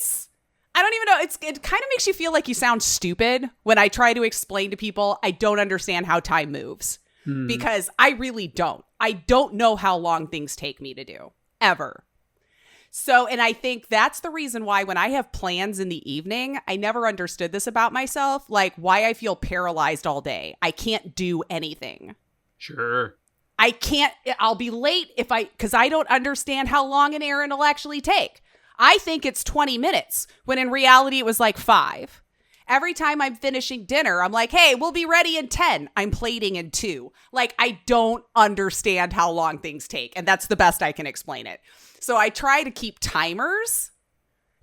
don't even know. It kind of makes you feel like you sound stupid when I try to explain to people I don't understand how time moves because I really don't. I don't know how long things take me to do ever. So, and I think that's the reason why when I have plans in the evening, I never understood this about myself, like why I feel paralyzed all day. I can't do anything. Sure. I'll be late because I don't understand how long an errand will actually take. I think it's 20 minutes when in reality it was like 5. Every time I'm finishing dinner, I'm like, hey, we'll be ready in 10. I'm plating in 2. Like, I don't understand how long things take. And that's the best I can explain it. So I try to keep timers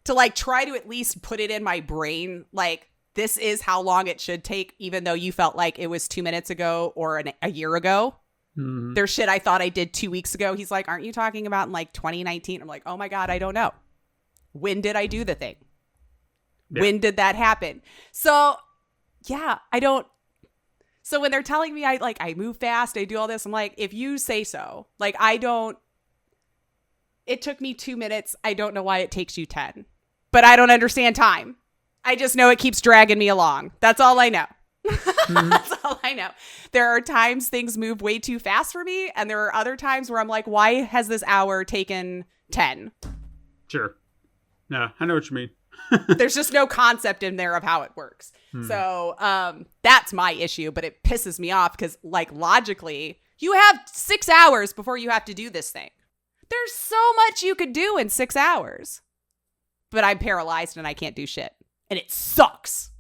to like try to at least put it in my brain. Like, this is how long it should take, even though you felt like it was 2 minutes ago or a year ago. Mm-hmm. There's shit I thought I did 2 weeks ago. He's like, aren't you talking about in like 2019? I'm like, oh my God, I don't know. When did I do the thing? Yeah. When did that happen? So yeah, I don't. So when they're telling me I move fast, I do all this, I'm like, if you say so. Like, I don't. It took me 2 minutes. I don't know why it takes you 10. But I don't understand time. I just know it keeps dragging me along. That's all I know. That's all I know. There are times things move way too fast for me, and there are other times where I'm like, why has this hour taken 10? Sure. No, I know what you mean. There's just no concept in there of how it works. So that's my issue, but it pisses me off because, like, logically, you have 6 hours before you have to do this thing. There's so much you could do in 6 hours. But I'm paralyzed and I can't do shit. And it sucks.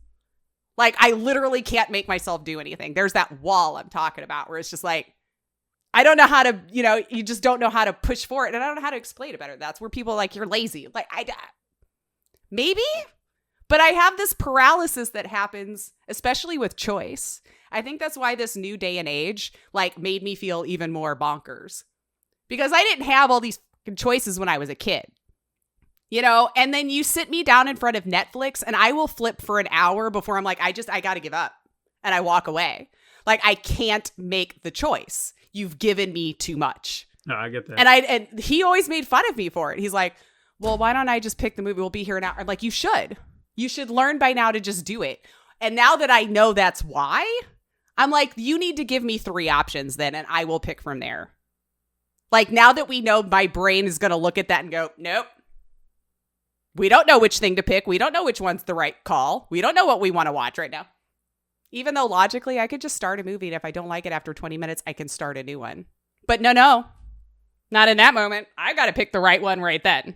Like, I literally can't make myself do anything. There's that wall I'm talking about where it's just like, I don't know how to, you just don't know how to push forward. And I don't know how to explain it better. That's where people are like, you're lazy. Like, maybe? But I have this paralysis that happens, especially with choice. I think that's why this new day and age, like, made me feel even more bonkers. Because I didn't have all these choices when I was a kid. And then you sit me down in front of Netflix and I will flip for an hour before I'm like, I got to give up. And I walk away. Like, I can't make the choice. You've given me too much. No, I get that. And he always made fun of me for it. He's like, well, why don't I just pick the movie? We'll be here an hour. I'm like, you should. You should learn by now to just do it. And now that I know that's why, I'm like, you need to give me 3 options then, and I will pick from there. Like, now that we know, my brain is going to look at that and go, nope. We don't know which thing to pick. We don't know which one's the right call. We don't know what we want to watch right now. Even though logically I could just start a movie, and if I don't like it after 20 minutes, I can start a new one. But no. Not in that moment. I got to pick the right one right then.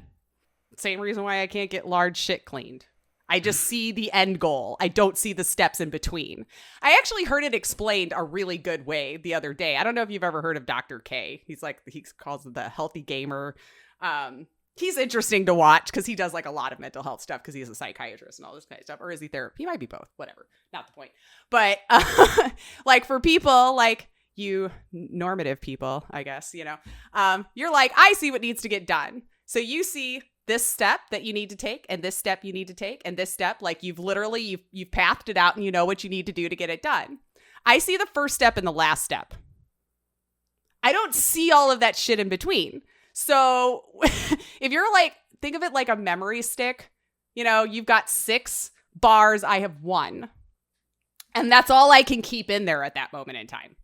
Same reason why I can't get large shit cleaned. I just see the end goal. I don't see the steps in between. I actually heard it explained a really good way the other day. I don't know if you've ever heard of Dr. K. He calls it the healthy gamer. He's interesting to watch because he does like a lot of mental health stuff because he's a psychiatrist and all this kind of stuff. Or is he therapy? He might be both. Whatever. Not the point. But like, for people like you normative people, I guess, you're like, I see what needs to get done. So you see this step that you need to take, and this step you need to take, and this step, like, you've pathed it out and you know what you need to do to get it done. I see the first step and the last step. I don't see all of that shit in between. So if you're like, think of it like a memory stick, you've got 6 bars. I have 1. And that's all I can keep in there at that moment in time.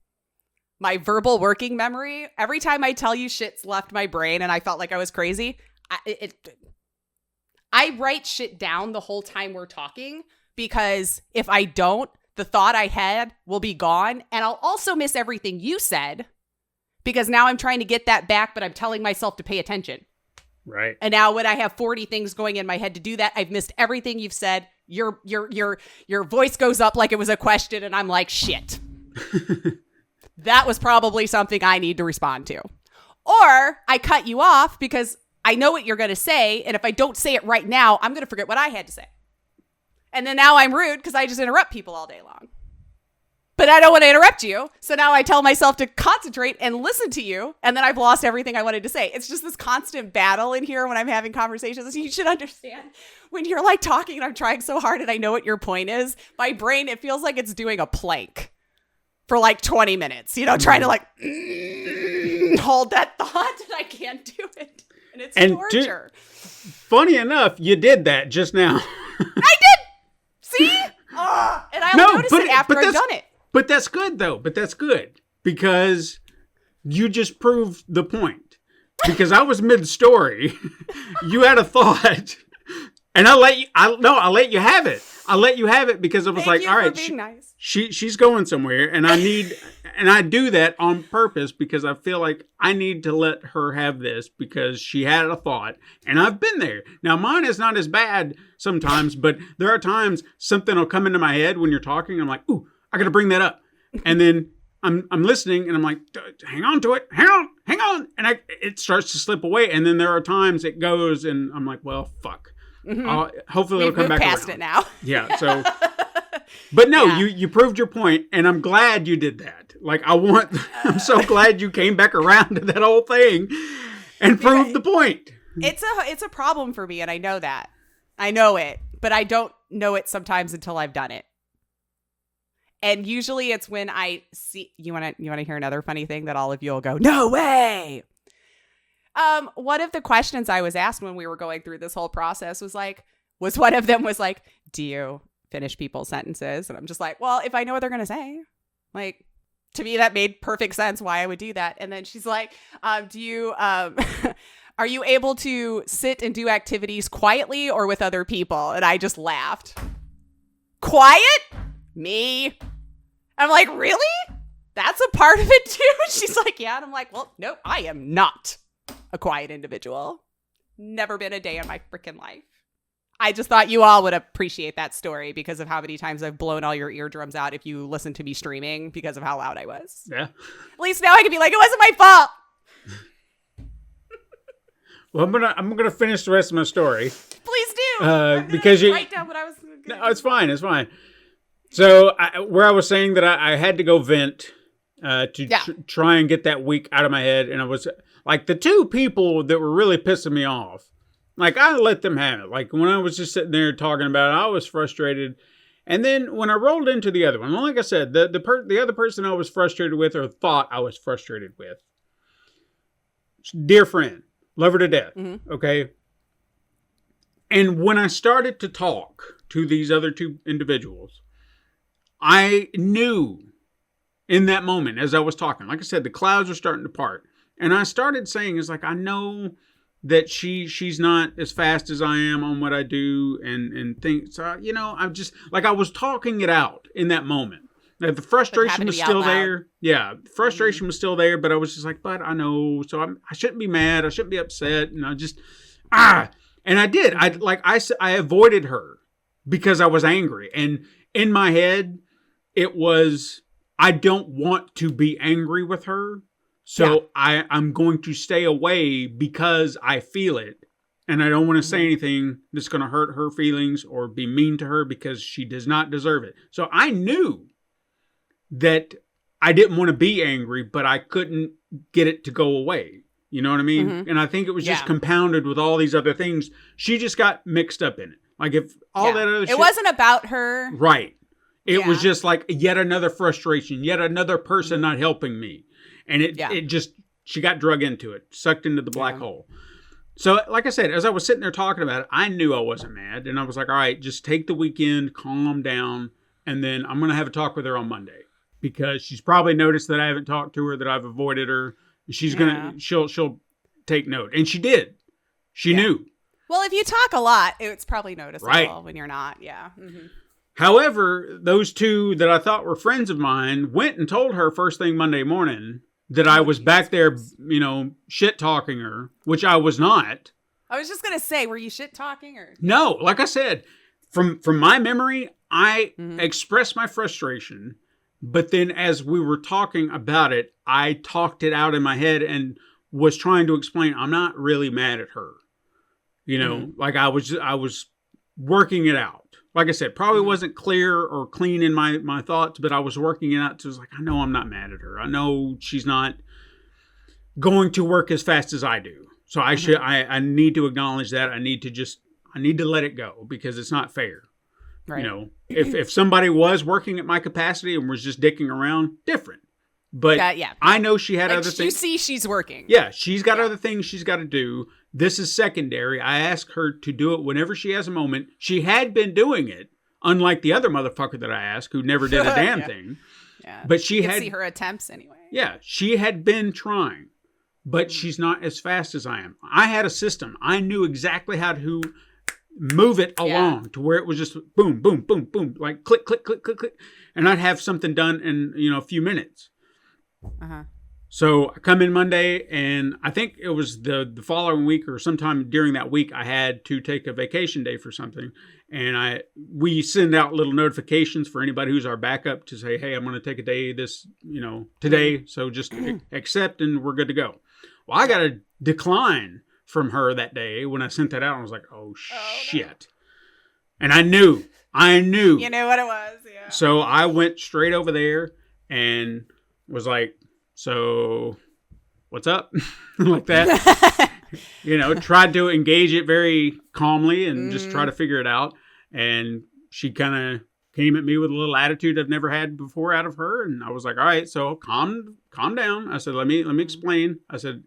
My verbal working memory, every time I tell you shit's left my brain and I felt like I was crazy, I write shit down the whole time we're talking, because if I don't, the thought I had will be gone. And I'll also miss everything you said. Because now I'm trying to get that back, but I'm telling myself to pay attention. Right. And now when I have 40 things going in my head to do that, I've missed everything you've said. Your voice goes up like it was a question, and I'm like, shit. That was probably something I need to respond to. Or I cut you off because I know what you're going to say, and if I don't say it right now, I'm going to forget what I had to say. And then now I'm rude because I just interrupt people all day long. But I don't want to interrupt you. So now I tell myself to concentrate and listen to you. And then I've lost everything I wanted to say. It's just this constant battle in here when I'm having conversations. You should understand when you're like talking and I'm trying so hard and I know what your point is. My brain, it feels like it's doing a plank for like 20 minutes, trying to like hold that thought, and I can't do it. And it's torture. Funny enough, you did that just now. I did. See? And I'll notice it after I've done it. But that's good, though. But that's good, because you just proved the point. Because I was mid-story. You had a thought. And I'll let you have it. I'll let you have it because I was like, all right, nice. she's going somewhere. And I do that on purpose because I feel like I need to let her have this because she had a thought. And I've been there. Now, mine is not as bad sometimes, but there are times something will come into my head when you're talking. I'm like, ooh, I got to bring that up. And then I'm listening and I'm like, hang on to it. Hang on. And it starts to slip away. And then there are times it goes and I'm like, well, fuck. Mm-hmm. Hopefully it'll come back past around. It now. Yeah. So, but no, you proved your point, and I'm glad you did that. Like, I'm so glad you came back around to that whole thing and proved the point. It's a problem for me, and I know that. I know it, but I don't know it sometimes until I've done it. And usually it's when I see you want to hear another funny thing that all of you will go, "No way." One of the questions I was asked when we were going through this whole process was one of them was like, "Do you finish people's sentences?" And I'm just like, "Well, if I know what they're going to say." Like, to me, that made perfect sense why I would do that. And then she's like, "Do you are you able to sit and do activities quietly or with other people?" And I just laughed. Quiet? Me? I'm like, "Really? That's a part of it too?" She's like, "Yeah." And I'm like, "Well, nope, I am not a quiet individual. Never been a day in my freaking life." I just thought you all would appreciate that story because of how many times I've blown all your eardrums out if you listen to me streaming because of how loud I was. Yeah. At least now I can be like, it wasn't my fault. Well, I'm gonna finish the rest of my story. Please do. Because you write down what I was. No, it's fine. It's fine. So where I was saying that I had to go vent to try and get that week out of my head, and I was like the two people that were really pissing me off. Like, I let them have it. Like, when I was just sitting there talking about it, I was frustrated. And then when I rolled into the other one, like I said, the other person I was frustrated with or thought I was frustrated with, dear friend, love her to death, okay? And when I started to talk to these other two individuals, I knew in that moment as I was talking, like I said, the clouds were starting to part. And I started saying, it's like, I know that she's not as fast as I am on what I do and things. So, you know, I'm just like, I was talking it out in that moment. Like, the frustration was still there. Yeah, frustration was still there, but I was just like, but I know, so I shouldn't be mad. I shouldn't be upset. And I just, and I did. I avoided her because I was angry. And in my head, it was, I don't want to be angry with her. So I'm going to stay away because I feel it. And I don't want to say anything that's going to hurt her feelings or be mean to her because she does not deserve it. So I knew that I didn't want to be angry, but I couldn't get it to go away. You know what I mean? And I think it was just compounded with all these other things. She just got mixed up in it. Like, if all that other shit. It wasn't about her. Right. It was just like yet another frustration, yet another person not helping me. And it just, she got drug into it, sucked into the black hole. So, like I said, as I was sitting there talking about it, I knew I wasn't mad. And I was like, all right, just take the weekend, calm down. And then I'm going to have a talk with her on Monday. Because she's probably noticed that I haven't talked to her, that I've avoided her. She's going to, she'll take note. And she did. She knew. Well, if you talk a lot, it's probably noticeable when you're not. Yeah. Mm-hmm. However, those two that I thought were friends of mine went and told her first thing Monday morning that I was back there, you know, shit talking her, which I was not. I was just going to say, were you shit talking or? No, like I said, from my memory, I expressed my frustration, but then as we were talking about it, I talked it out in my head and was trying to explain I'm not really mad at her. You know, like I was working it out. Like I said, probably wasn't clear or clean in my thoughts, but I was working it out. So it was like, I know I'm not mad at her. I know she's not going to work as fast as I do. So I need to acknowledge that. I need to let it go because it's not fair. Right. You know, if somebody was working at my capacity and was just dicking around, different. But I know she had other things. You see she's working. Yeah, she's got other things she's got to do. This is secondary. I asked her to do it whenever she has a moment. She had been doing it, unlike the other motherfucker that I asked who never did a damn thing. Yeah. But she had see her attempts anyway. Yeah, she had been trying, but she's not as fast as I am. I had a system. I knew exactly how to move it along to where it was just boom, boom, boom, boom, like click, click, click, click, click, and I'd have something done in a few minutes. So I come in Monday, and I think it was the following week or sometime during that week, I had to take a vacation day for something. And we send out little notifications for anybody who's our backup to say, hey, I'm going to take a day today. So just accept and we're good to go. Well, I got a decline from her that day when I sent that out. I was like, oh shit. No. And I knew. You knew what it was, yeah. So I went straight over there and was like, so what's up? Like that. Tried to engage it very calmly and just try to figure it out. And she kind of came at me with a little attitude I've never had before out of her. And I was like, all right, so calm down. I said, let me explain. I said,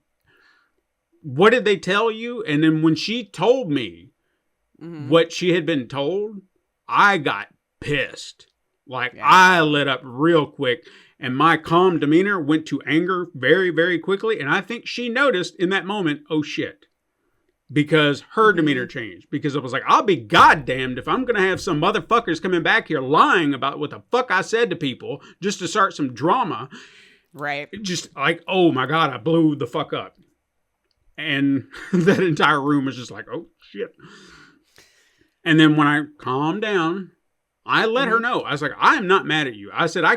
what did they tell you? And then when she told me what she had been told, I got pissed. Like, I lit up real quick, and my calm demeanor went to anger very, very quickly. And I think she noticed in that moment, oh shit, because her demeanor changed. Because I was like, I'll be goddamned if I'm going to have some motherfuckers coming back here lying about what the fuck I said to people just to start some drama. Right. Just like, oh my God, I blew the fuck up. And that entire room was just like, oh shit. And then when I calmed down, I let her know. I was like, I am not mad at you. I said, I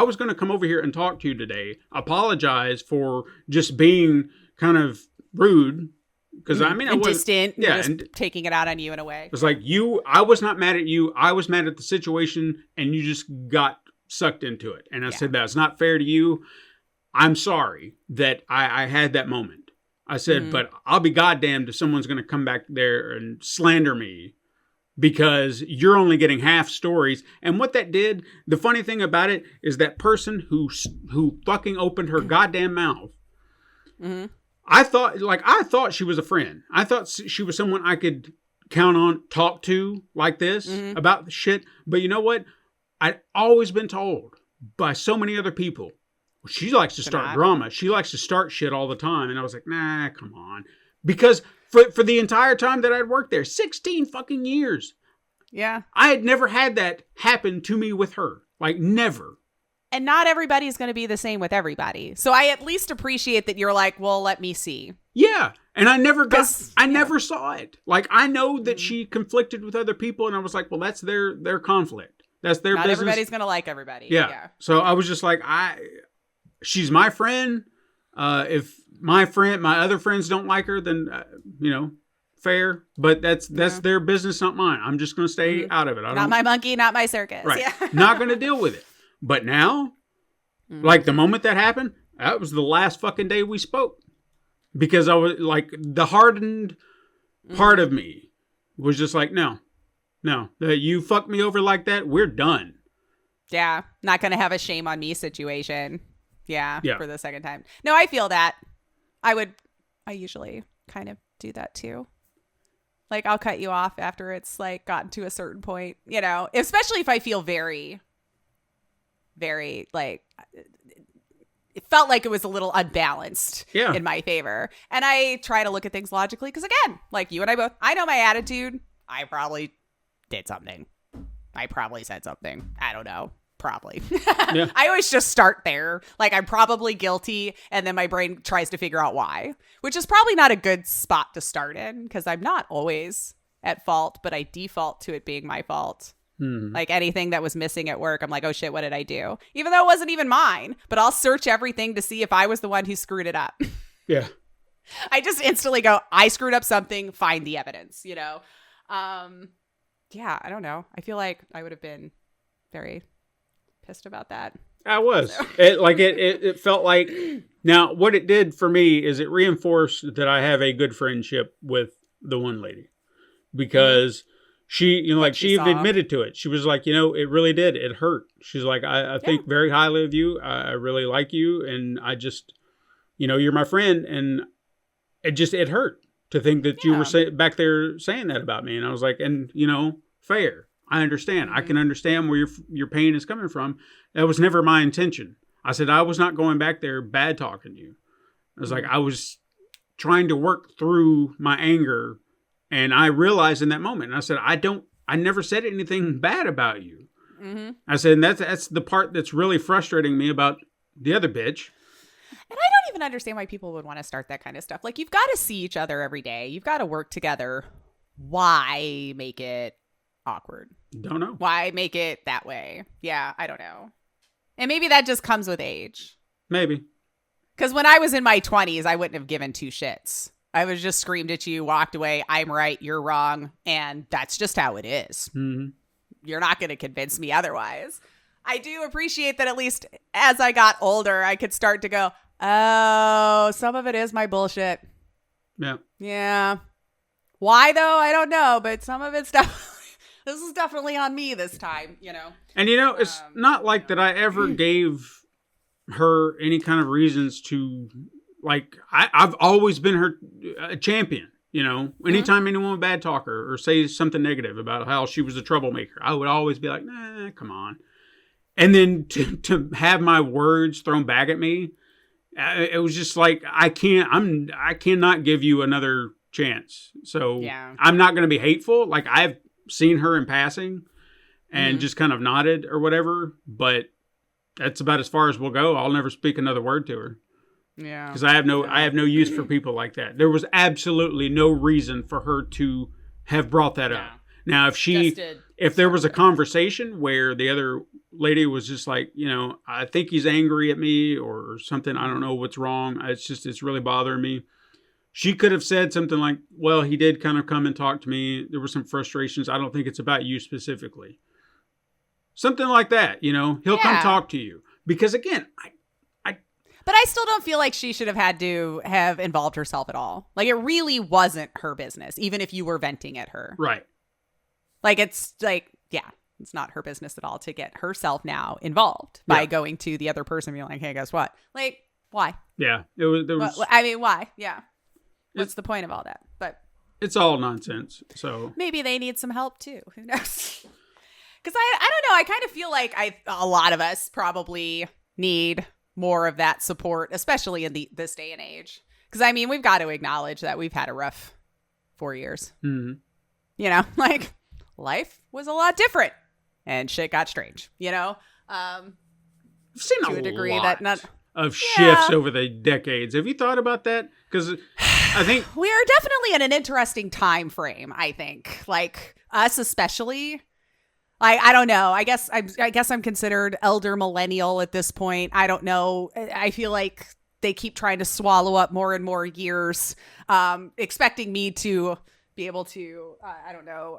was going to come over here and talk to you today. Apologize for just being kind of rude. Because I mean, I was distant. Yeah. Just taking it out on you in a way. It was like I was not mad at you. I was mad at the situation, and you just got sucked into it. And I said, that's not fair to you. I'm sorry that I had that moment. I said, but I'll be goddamned if someone's going to come back there and slander me, because you're only getting half stories. And what that did, the funny thing about it is that person who fucking opened her goddamn mouth, I thought she was a friend. I thought she was someone I could count on, talk to like this about the shit. But you know what? I'd always been told by so many other people, she likes to start drama. She likes to start shit all the time. And I was like, nah, come on. Because for the entire time that I'd worked there, 16 fucking years. Yeah. I had never had that happen to me with her. Like, never. And not everybody's going to be the same with everybody. So I at least appreciate that you're like, well, let me see. Yeah. And I never never saw it. Like, I know that she conflicted with other people, and I was like, well, that's their conflict. That's their business. Not everybody's going to like everybody. Yeah. So I was just like, she's my friend. If my other friends don't like her, then, fair. But that's their business, not mine. I'm just going to stay out of it. Not my monkey, not my circus. Right. Yeah. Not going to deal with it. But now, like the moment that happened, that was the last fucking day we spoke. Because I was like, the hardened part of me was just like, no, you fucked me over like that. We're done. Yeah. Not going to have a shame on me situation. Yeah. For the second time. No, I feel that. I usually kind of do that too. Like, I'll cut you off after it's like gotten to a certain point, especially if I feel very, very like, it felt like it was a little unbalanced in my favor. And I try to look at things logically because, again, like you and I both, I know my attitude. I probably did something. I probably said something. I don't know. Probably. Yeah. I always just start there. Like, I'm probably guilty. And then my brain tries to figure out why, which is probably not a good spot to start in because I'm not always at fault, but I default to it being my fault. Like anything that was missing at work, I'm like, oh shit, what did I do? Even though it wasn't even mine, but I'll search everything to see if I was the one who screwed it up. Yeah. I just instantly go, I screwed up something, find the evidence, Yeah, I don't know. I feel like I would have been very pissed about that. I was. So. It felt like, now what it did for me is it reinforced that I have a good friendship with the one lady because she, she even admitted to it. She was like, it really did. It hurt. She's like, I think very highly of you. I really like you. And I just, you're my friend. And it hurt to think that you were back there saying that about me. And I was like, and, fair. I understand. I can understand where your pain is coming from. That was never my intention. I said, I was not going back there bad talking to you. I was like, I was trying to work through my anger. And I realized in that moment, and I said, I never said anything bad about you. I said, and that's the part that's really frustrating me about the other bitch. And I don't even understand why people would want to start that kind of stuff. Like, you've got to see each other every day. You've got to work together. Why make it awkward? Don't know. Why make it that way? Yeah, I don't know. And maybe that just comes with age. Maybe. Because when I was in my 20s, I wouldn't have given two shits. I was just screamed at you, walked away. I'm right, you're wrong. And that's just how it is. Mm-hmm. You're not going to convince me otherwise. I do appreciate that at least as I got older, I could start to go, oh, some of it is my bullshit. Yeah. Yeah. Why though? I don't know. But some of it's definitely this is definitely on me this time, you know. And it's not like that I ever gave her any kind of reasons to, like, I've always been her champion. Anytime anyone would bad talk her or say something negative about how she was a troublemaker, I would always be like, nah, come on. And then to have my words thrown back at me, it was just like, I cannot give you another chance. So I'm not going to be hateful. Like, I've seen her in passing and just kind of nodded or whatever, but that's about as far as we'll go. I'll never speak another word to her. Yeah. Because I have no use for people like that. There was absolutely no reason for her to have brought that up. Now, if there was a conversation where the other lady was just like, I think he's angry at me or something, I don't know what's wrong, it's really bothering me. She could have said something like, well, he did kind of come and talk to me. There were some frustrations. I don't think it's about you specifically. Something like that, he'll come talk to you. Because again, but I still don't feel like she should have had to have involved herself at all. Like, it really wasn't her business, even if you were venting at her. Right. Like, it's like, it's not her business at all to get herself now involved by going to the other person and being like, hey, guess what? Like, why? Yeah. There was. Why? Yeah. What's the point of all that? But it's all nonsense. So maybe they need some help too. Who knows? Because I don't know. I kind of feel like a lot of us probably need more of that support, especially in this day and age. Because I mean, we've got to acknowledge that we've had a rough 4 years. Mm-hmm. Like, life was a lot different and shit got strange. I've seen to a degree that of shifts over the decades. Have you thought about that? Because I think we are definitely in an interesting time frame. I think, like, us especially. I don't know. I guess I'm considered elder millennial at this point. I don't know. I feel like they keep trying to swallow up more and more years, expecting me to be able to, I don't know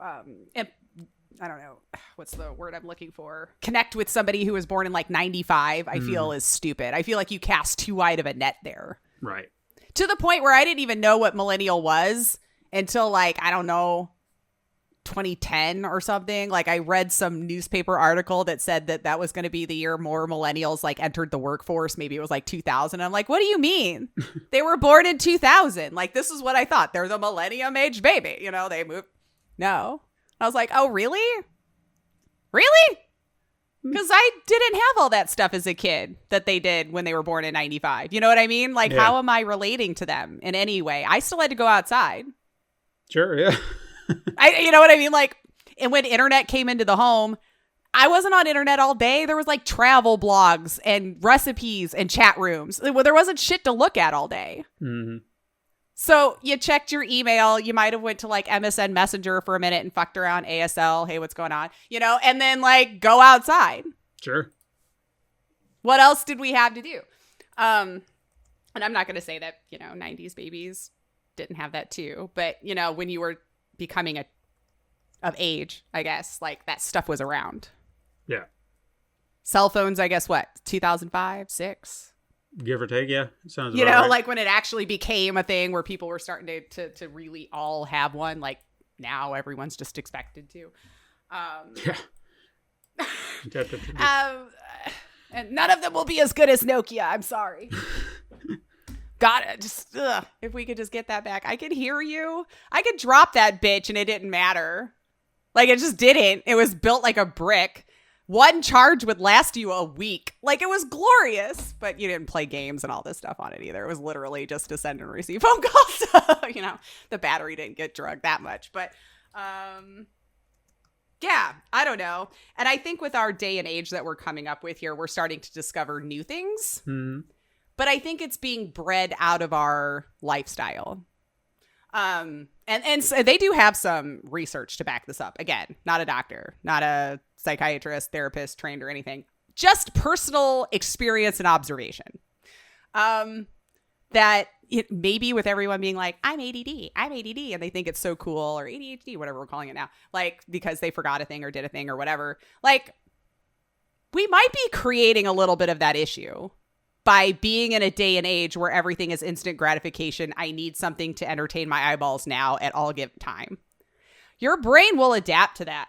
what's the word I'm looking for. Connect with somebody who was born in like 95. I feel is stupid. I feel like you cast too wide of a net there. Right. To the point where I didn't even know what millennial was until, like, I don't know, 2010 or something. Like, I read some newspaper article that said that was going to be the year more millennials like entered the workforce. Maybe it was like 2000. I'm like, what do you mean? They were born in 2000. Like, this is what I thought. They're the millennium age baby. They moved. No. I was like, oh, really? Really? Because I didn't have all that stuff as a kid that they did when they were born in 95. You know what I mean? Like, how am I relating to them in any way? I still had to go outside. Sure, yeah. You know what I mean? Like, and when internet came into the home, I wasn't on internet all day. There was like travel blogs and recipes and chat rooms. There wasn't shit to look at all day. Mm-hmm. So you checked your email. You might have went to like MSN Messenger for a minute and fucked around ASL. Hey, what's going on? And then like go outside. Sure. What else did we have to do? And I'm not going to say that, 90s babies didn't have that too. But, when you were becoming of age, I guess, like, that stuff was around. Yeah. Cell phones, I guess, what, 2005, 6? Give or take, yeah. Sounds about right. Like when it actually became a thing where people were starting to really all have one. Like, now everyone's just expected to. And none of them will be as good as Nokia. I'm sorry. God, if we could just get that back. I could hear you. I could drop that bitch and it didn't matter. Like, it just didn't. It was built like a brick. One charge would last you a week. Like, it was glorious. But you didn't play games and all this stuff on it either. It was literally just to send and receive phone calls. So, the battery didn't get drugged that much. But, yeah, I don't know. And I think with our day and age that we're coming up with here, we're starting to discover new things. Mm-hmm. But I think it's being bred out of our lifestyle. And so they do have some research to back this up. Again, not a doctor, not a psychiatrist, therapist, trained or anything. Just personal experience and observation. That maybe with everyone being like, I'm ADD, and they think it's so cool, or ADHD, whatever we're calling it now. Like, because they forgot a thing or did a thing or whatever. Like, we might be creating a little bit of that issue by being in a day and age where everything is instant gratification. I need something to entertain my eyeballs now at all given time. Your brain will adapt to that.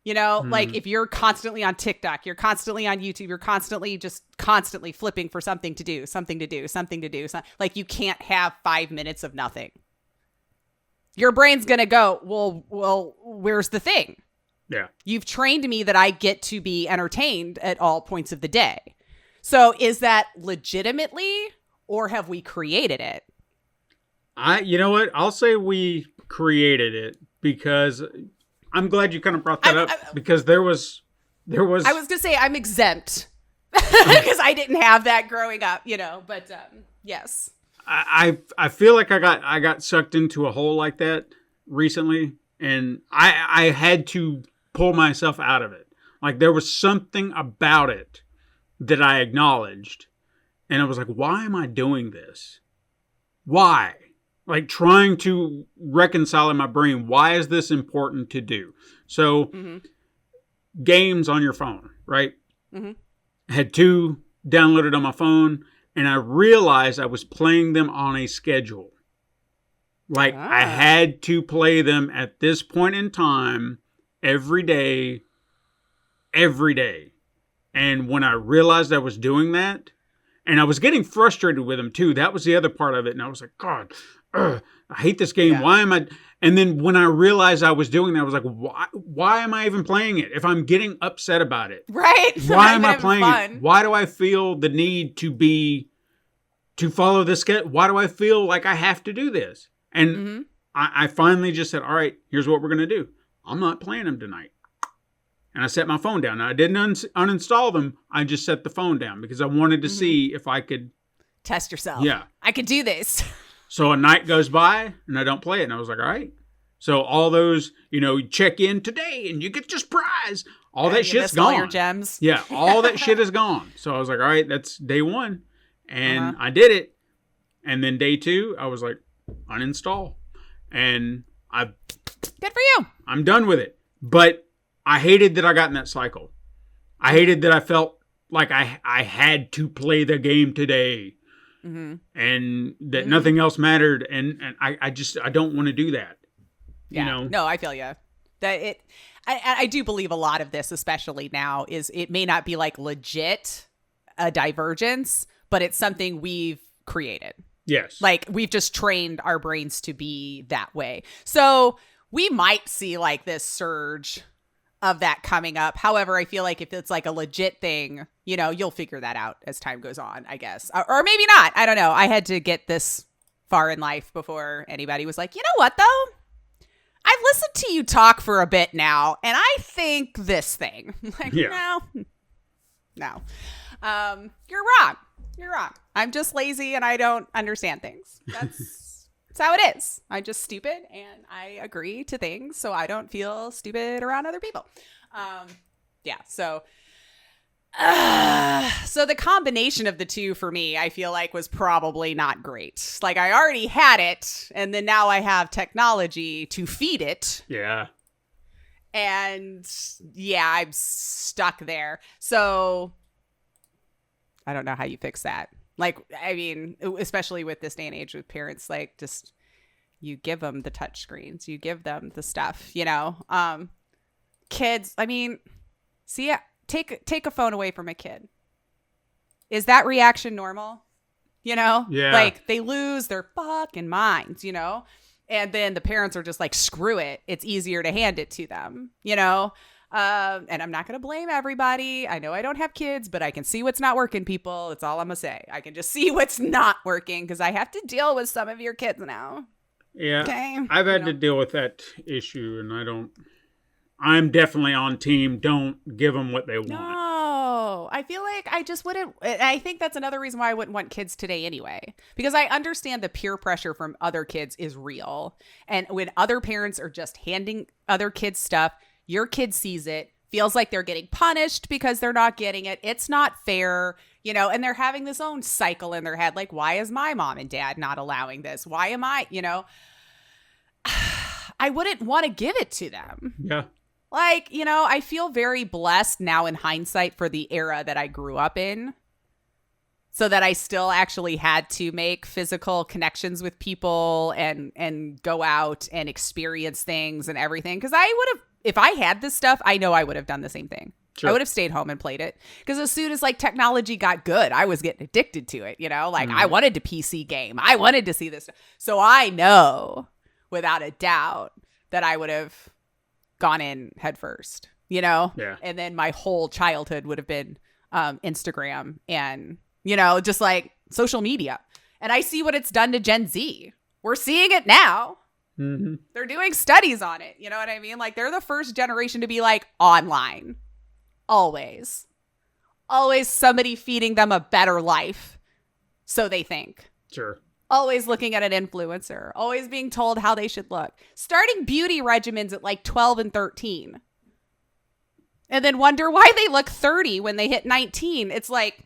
You know, like if you're constantly on TikTok, you're constantly on YouTube, you're constantly flipping for something to do. Like you can't have 5 minutes of nothing. Your brain's going to go, well, where's the thing? Yeah. You've trained me that I get to be entertained at all points of the day. So is that legitimately, or have we created it? You know what? I'll say we created it, because I'm glad you kind of brought that up, because there was. I was going to say I'm exempt because I didn't have that growing up, you know, but yes. I feel like I got sucked into a hole like that recently, and I had to pull myself out of it. Like there was something about it that I acknowledged, and I was like, why am I doing this? Why? Like trying to reconcile in my brain, why is this important to do? So games on your phone, right? Had 2 downloaded on my phone, and I realized I was playing them on a schedule. Like I had to play them at this point in time every day. And when I realized I was doing that, and I was getting frustrated with them too, that was the other part of it. And I was like, God, I hate this game. Yeah. Why am I? And then when I realized I was doing that, I was like, why am I even playing it? If I'm getting upset about it, right? Why am I playing it? Why do I feel the need to follow this schedule? Why do I feel like I have to do this? And I finally just said, all right, here's what we're going to do. I'm not playing them tonight. And I set my phone down. Now, I didn't uninstall them. I just set the phone down because I wanted to see if I could test yourself. Yeah. I could do this. So a night goes by and I don't play it. And I was like, all right. So all those, you check in today and you get your prize. All that shit's gone. All your gems. Yeah. All that shit is gone. So I was like, all right, that's day 1. And I did it. And then day 2, I was like, uninstall. And good for you. I'm done with it. But I hated that I got in that cycle. I hated that I felt like I had to play the game today. And that nothing else mattered. And I don't want to do that. Yeah. No, I feel you. I do believe a lot of this, especially now, is it may not be like legit a divergence, but it's something we've created. Yes. Like we've just trained our brains to be that way. So we might see like this surge of that coming up. However, I feel like if it's like a legit thing, you'll figure that out as time goes on, I guess. Or maybe not. I don't know. I had to get this far in life before anybody was like, you know what, though? I've listened to you talk for a bit now, and I think this thing. Like, no. You're wrong. You're wrong. I'm just lazy and I don't understand things. That's how it is. I'm just stupid and I agree to things so I don't feel stupid around other people. So the combination of the two for me, I feel like was probably not great. Like I already had it and then now I have technology to feed it. Yeah. And I'm stuck there. So I don't know how you fix that. Like, I mean, especially with this day and age with parents, like just you give them the touch screens, you give them the stuff, kids. I mean, take a phone away from a kid. Is that reaction normal? Yeah. Like they lose their fucking minds, and then the parents are just like, screw it. It's easier to hand it to them, and I'm not going to blame everybody. I know I don't have kids, but I can see what's not working, people. That's all I'm going to say. I can just see what's not working because I have to deal with some of your kids now. Yeah. Okay. I've had to deal with that issue, and I'm definitely on team. Don't give them what they want. No, I feel like I just wouldn't. I think that's another reason why I wouldn't want kids today anyway, because I understand the peer pressure from other kids is real. And when other parents are just handing other kids stuff, your kid sees it, feels like they're getting punished because they're not getting it. It's not fair, and they're having this own cycle in their head. Like, why is my mom and dad not allowing this? Why am I, I wouldn't want to give it to them. Yeah. Like, I feel very blessed now in hindsight for the era that I grew up in, so that I still actually had to make physical connections with people and go out and experience things and everything. Because I would have, if I had this stuff, I know I would have done the same thing. Sure. I would have stayed home and played it. Because as soon as like technology got good, I was getting addicted to it. You know, like I wanted to PC game. I wanted to see this. So I know without a doubt that I would have gone in head first, you know? Yeah. And then my whole childhood would have been Instagram and, you know, just like social media. And I see what it's done to Gen Z. We're seeing it now. Mm-hmm. They're doing studies on it. You know what I mean? Like they're the first generation to be like online. Always somebody feeding them a better life. So they think. Sure. Always looking at an influencer. Always being told how they should look. Starting beauty regimens at like 12 and 13. And then wonder why they look 30 when they hit 19. It's like,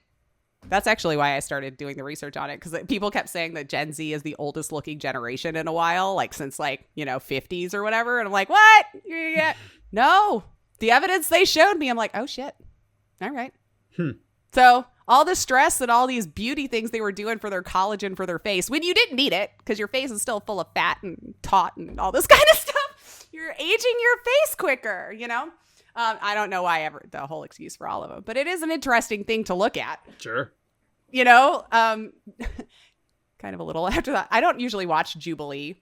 that's actually why I started doing the research on it. Because people kept saying that Gen Z is the oldest looking generation in a while. Like since like, you know, 50s or whatever. And I'm like, what? Yeah. No. The evidence they showed me, I'm like, oh shit. All right. So all the stress and all these beauty things they were doing for their collagen for their face, when you didn't need it, because your face is still full of fat and taut and all this kind of stuff, you're aging your face quicker, you know? I don't know why ever the whole excuse for all of them, but it is an interesting thing to look at. Sure. You know, kind of a little after that. I don't usually watch Jubilee.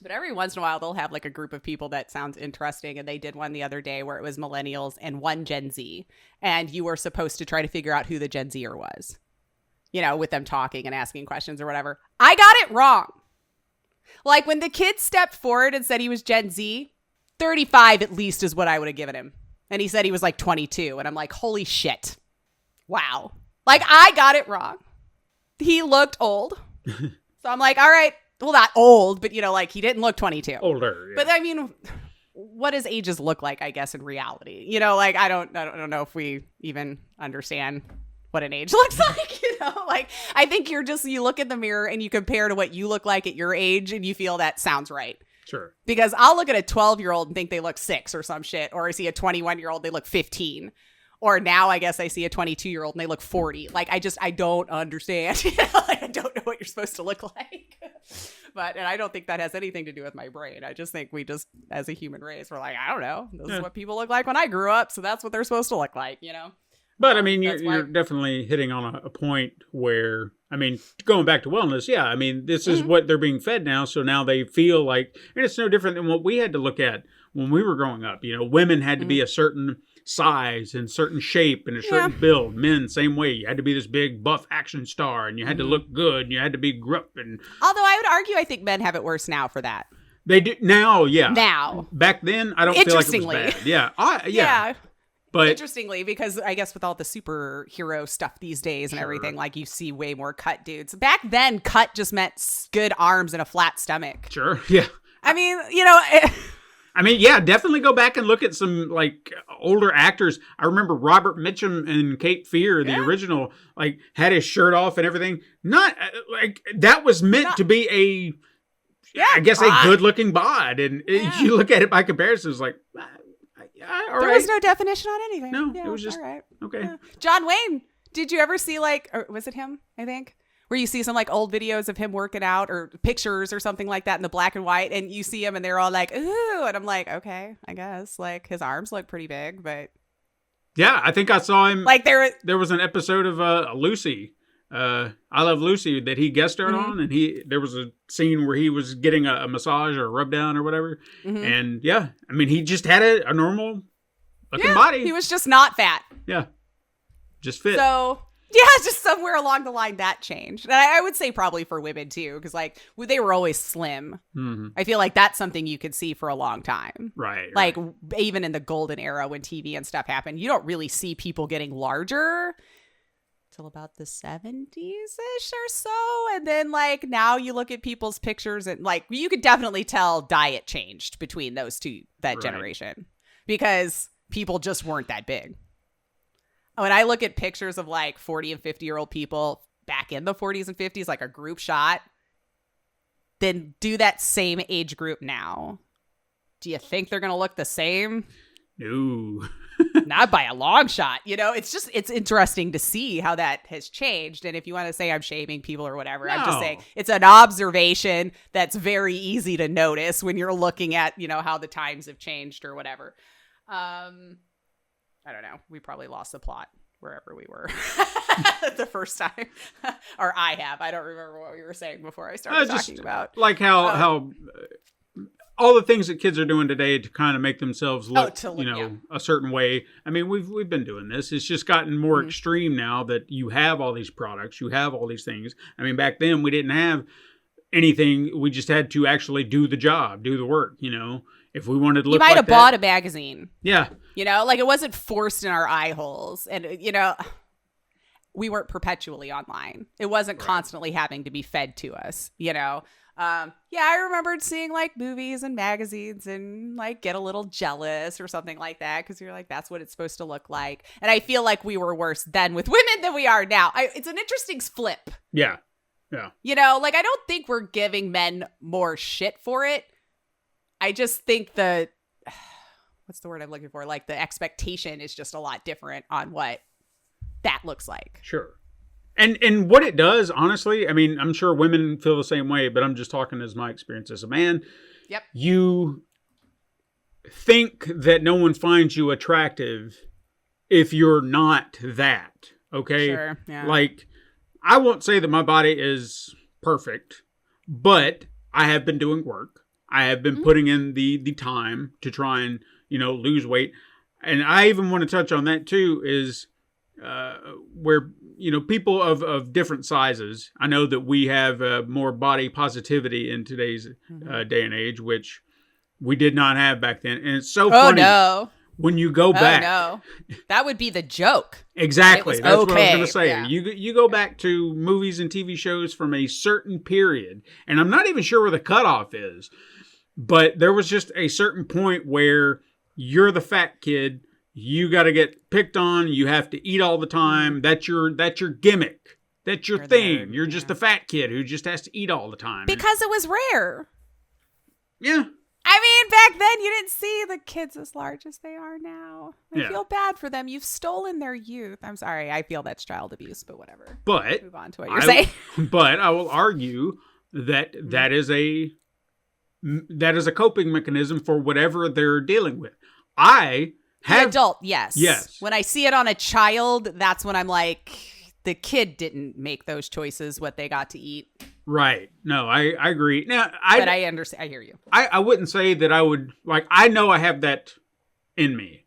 But every once in a while, they'll have like a group of people that sounds interesting. And they did one the other day where it was millennials and one Gen Z. And you were supposed to try to figure out who the Gen Zer was, you know, with them talking and asking questions or whatever. I got it wrong. Like when the kid stepped forward and said he was Gen Z, 35 at least is what I would have given him. And he said he was like 22. And I'm like, holy shit. Wow. Like I got it wrong. He looked old. So I'm like, all right. Well, not old, but, you know, like he didn't look 22. Older. Yeah. But I mean, what does ages look like, I guess, in reality? You know, like I don't know if we even understand what an age looks like, you know? Like I think you look in the mirror and you compare to what you look like at your age and you feel that sounds right. Sure. Because I'll look at a 12-year-old and think they look 6 or some shit, or I see a 21-year-old, they look 15. Or now I guess I see a 22-year-old and they look 40. Like I don't understand. You know? Like, I don't know what you're supposed to look like. And I don't think that has anything to do with my brain. I just think we just, as a human race, we're like, I don't know. This is what people look like when I grew up. So that's what they're supposed to look like, you know? But I mean, you're definitely hitting on a point where, I mean, going back to wellness, yeah, I mean, this is what they're being fed now. So now they feel like, and it's no different than what we had to look at when we were growing up. You know, women had to be a certain size and certain shape and a certain build. Men, same way. You had to be this big buff action star and you had to look good and you had to be gruff. And although I would argue, I think men have it worse now for that. they do now, yeah. Now. Back then, I don't feel like it was bad. Yeah. Yeah. But interestingly, because I guess with all the superhero stuff these days and everything, like you see way more cut dudes. Back then, cut just meant good arms and a flat stomach. sure, yeah. I mean, you know, I mean, yeah, definitely go back and look at some like older actors. I remember Robert Mitchum and Cape Fear, the original, like had his shirt off and everything. Not like that was meant to be I guess a good looking bod. And you look at it by comparison, it's like, all there right. was no definition on anything. No, Yeah, it was just all right. okay. Yeah. John Wayne, did you ever see like, or was it him? I think. Where you see some like old videos of him working out or pictures or something like that in the black and white, and you see him and they're all like, ooh, and I'm like, okay, I guess like his arms look pretty big, but Yeah, I think I saw him. like There was an episode of Lucy, I Love Lucy, that he guest starred on, and there was a scene where he was getting a massage or a rub down or whatever, and yeah, I mean he just had a normal looking body. he was just not fat. Yeah, just fit. So yeah, just somewhere along the line that changed. And I would say probably for women too, because like they were always slim. I feel like that's something you could see for a long time. Right. Like even in the golden era when TV and stuff happened, you don't really see people getting larger till about the 70s-ish or so. And then like now you look at people's pictures and like you could definitely tell diet changed between those two, that generation, because people just weren't that big. When I look at pictures of like 40 and 50-year-old people back in the 40s and 50s, like a group shot, then do that same age group now. Do you think they're going to look the same? No. Not by a long shot. It's interesting to see how that has changed. And if you want to say I'm shaming people or whatever, I'm just No. saying it's an observation that's very easy to notice when you're looking at, how the times have changed or whatever. I don't know. We probably lost the plot wherever we were the first time. Or I have. I don't remember what we were saying before I started talking about. Like how all the things that kids are doing today to kind of make themselves look, a certain way. I mean, we've been doing this. It's just gotten more extreme now that you have all these products, you have all these things. I mean, back then we didn't have anything. We just had to actually do the job, do the work. If we wanted to look, You might like have that, bought a magazine. Yeah. Like it wasn't forced in our eye holes, and we weren't perpetually online. It wasn't constantly having to be fed to us. I remembered seeing like movies and magazines and like get a little jealous or something like that because you're like, that's what it's supposed to look like. And I feel like we were worse then with women than we are now. It's an interesting flip. Yeah. Yeah. I don't think we're giving men more shit for it. I just think what's the word I'm looking for? Like the expectation is just a lot different on what that looks like. Sure. And what it does, honestly, I mean, I'm sure women feel the same way, but I'm just talking as my experience as a man. Yep. You think that no one finds you attractive if you're not that, okay? Sure, yeah. Like, I won't say that my body is perfect, but I have been doing work. I have been putting in the time to try and, lose weight. And I even want to touch on that too, is where, people of different sizes. I know that we have more body positivity in today's day and age, which we did not have back then. And it's so funny when you go back. Oh, no. That would be the joke. Exactly. That's what I was going to say. Yeah. You go back to movies and TV shows from a certain period, and I'm not even sure where the cutoff is, but there was just a certain point where you're the fat kid. You got to get picked on. You have to eat all the time. That's your gimmick. That's your thing. You're just the fat kid who just has to eat all the time. Because it was rare. Yeah. I mean, back then you didn't see the kids as large as they are now. I feel bad for them. You've stolen their youth. I'm sorry. I feel that's child abuse, but whatever. But let's move on to what you're saying. But I will argue that that is a coping mechanism for whatever they're dealing with. The adult, yes. Yes. When I see it on a child, that's when I'm like, the kid didn't make those choices, what they got to eat. Right. No, I agree. Now, but I understand. I hear you. I wouldn't say that I would, I know I have that in me.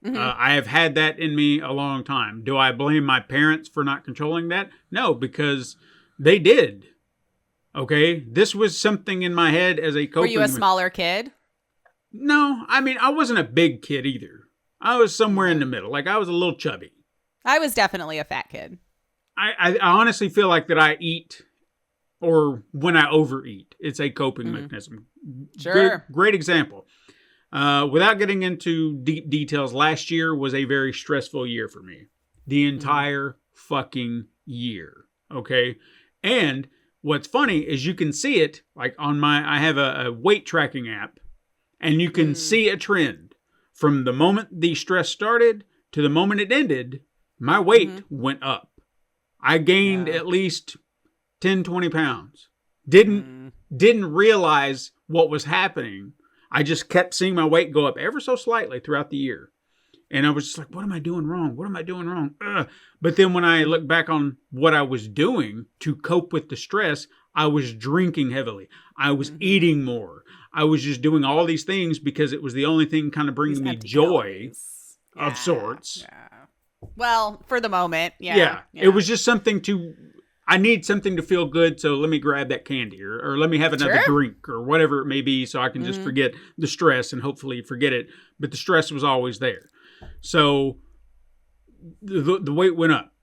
I have had that in me a long time. Do I blame my parents for not controlling that? No, because they did. Okay? This was something in my head as a coping. Were you a smaller kid? No, I mean, I wasn't a big kid either. I was somewhere in the middle. I was a little chubby. I was definitely a fat kid. I honestly feel like that I eat, or when I overeat, it's a coping mechanism. Sure. Great example. Without getting into deep details, last year was a very stressful year for me. The entire fucking year. Okay? And what's funny is you can see it, I have a weight tracking app, and you can see a trend. From the moment the stress started to the moment it ended, my weight went up. I gained at least 10, 20 pounds. Didn't realize what was happening. I just kept seeing my weight go up ever so slightly throughout the year. And I was just like, what am I doing wrong? What am I doing wrong? But then when I look back on what I was doing to cope with the stress, I was drinking heavily. I was eating more. I was just doing all these things because it was the only thing kind of bringing me joy of sorts. Yeah. Well, for the moment, Yeah. It was just something I need something to feel good, so let me grab that candy or let me have another drink or whatever it may be so I can just forget the stress and hopefully forget it. But the stress was always there. So the weight went up.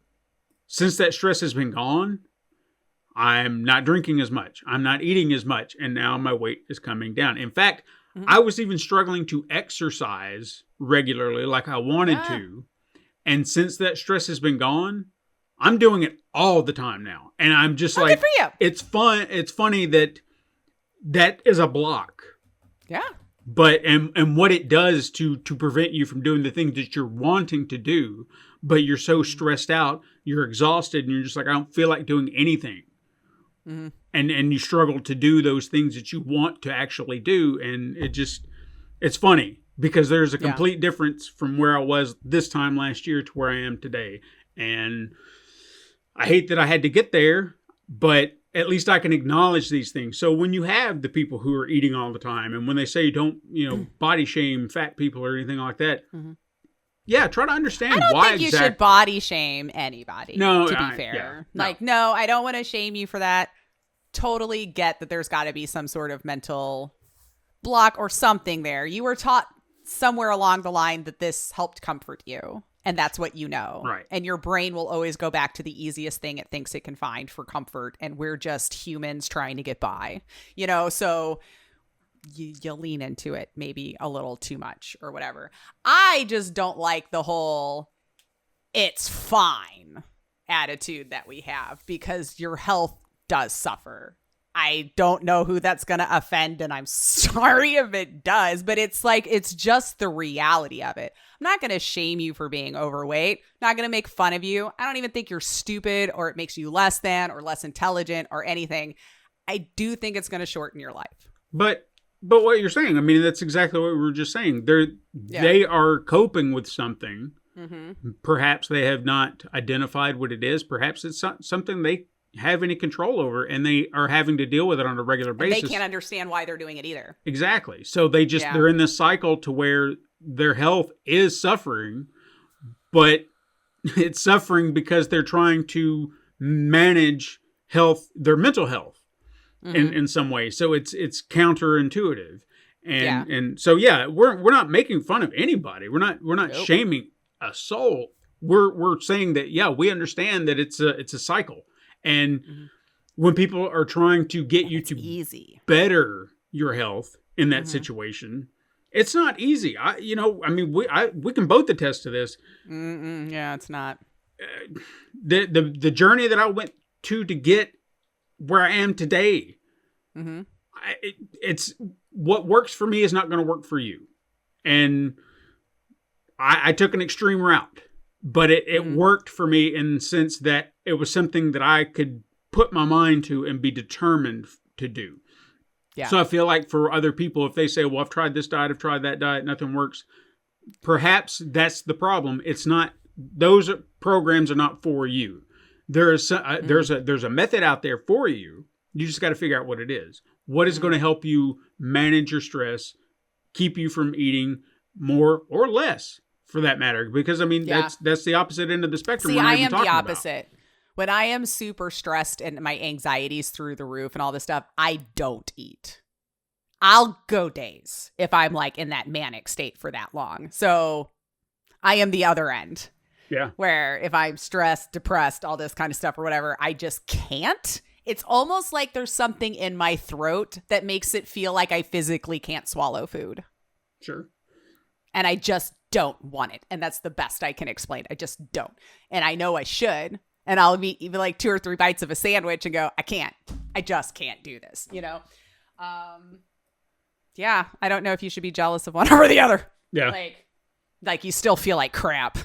Since that stress has been gone, I'm not drinking as much. I'm not eating as much. And now my weight is coming down. In fact, I was even struggling to exercise regularly like I wanted to. And since that stress has been gone, I'm doing it all the time now. And I'm just good for you. It's fun. It's funny that is a block. Yeah. But and what it does to prevent you from doing the things that you're wanting to do, but you're so stressed out, you're exhausted, and you're just like, I don't feel like doing anything. Mm-hmm. And you struggle to do those things that you want to actually do, and it's funny because there's a complete difference from where I was this time last year to where I am today. And I hate that I had to get there, but at least I can acknowledge these things. So when you have the people who are eating all the time, and when they say don't, body shame fat people or anything like that, yeah, try to understand I don't why think you exactly. should body shame anybody. No, to be I- fair, yeah, no. like, no, I don't want to shame you for that. Totally get that there's got to be some sort of mental block or something there. You were taught somewhere along the line that this helped comfort you, and that's what you know. Right. And your brain will always go back to the easiest thing it thinks it can find for comfort, and we're just humans trying to get by, so you lean into it maybe a little too much or whatever. I just don't like the whole it's fine attitude that we have, because your health does suffer. I don't know who that's going to offend, and I'm sorry if it does, but it's like, it's just the reality of it. I'm not going to shame you for being overweight. I'm not going to make fun of you. I don't even think you're stupid or it makes you less than or less intelligent or anything. I do think it's going to shorten your life. But what you're saying, I mean, that's exactly what we were just saying. They are coping with something. Mm-hmm. Perhaps they have not identified what it is. Perhaps it's something they have any control over, and they are having to deal with it on a regular basis. They can't understand why they're doing it either. Exactly. So they're in this cycle to where their health is suffering, but it's suffering because they're trying to manage their mental health in some way. So it's counterintuitive. And so we're not making fun of anybody. We're not shaming a soul. We're saying that we understand that it's a cycle. And when people are trying to get you to better your health in that situation, it's not easy. We can both attest to this. Yeah, it's not. The journey that I went to get where I am today, it's what works for me is not going to work for you. And I took an extreme route. But it worked for me in the sense that it was something that I could put my mind to and be determined to do. Yeah. So I feel like for other people, if they say, well, I've tried this diet, I've tried that diet, nothing works, perhaps that's the problem. It's not, those programs are not for you. There's a method out there for you. You just got to figure out what it is. What is going to help you manage your stress, keep you from eating more or less, for that matter, because that's the opposite end of the spectrum. See, I am the opposite. When I am super stressed and my anxiety's through the roof and all this stuff, I don't eat. I'll go days if I'm like in that manic state for that long. So I am the other end. Yeah. Where if I'm stressed, depressed, all this kind of stuff or whatever, I just can't. It's almost like there's something in my throat that makes it feel like I physically can't swallow food. Sure. And I just don't want it. And that's the best I can explain. I just don't. And I know I should. And I'll eat even like 2 or 3 bites of a sandwich and go, I can't. I just can't do this, Yeah, I don't know if you should be jealous of one over the other. Yeah. Like you still feel like crap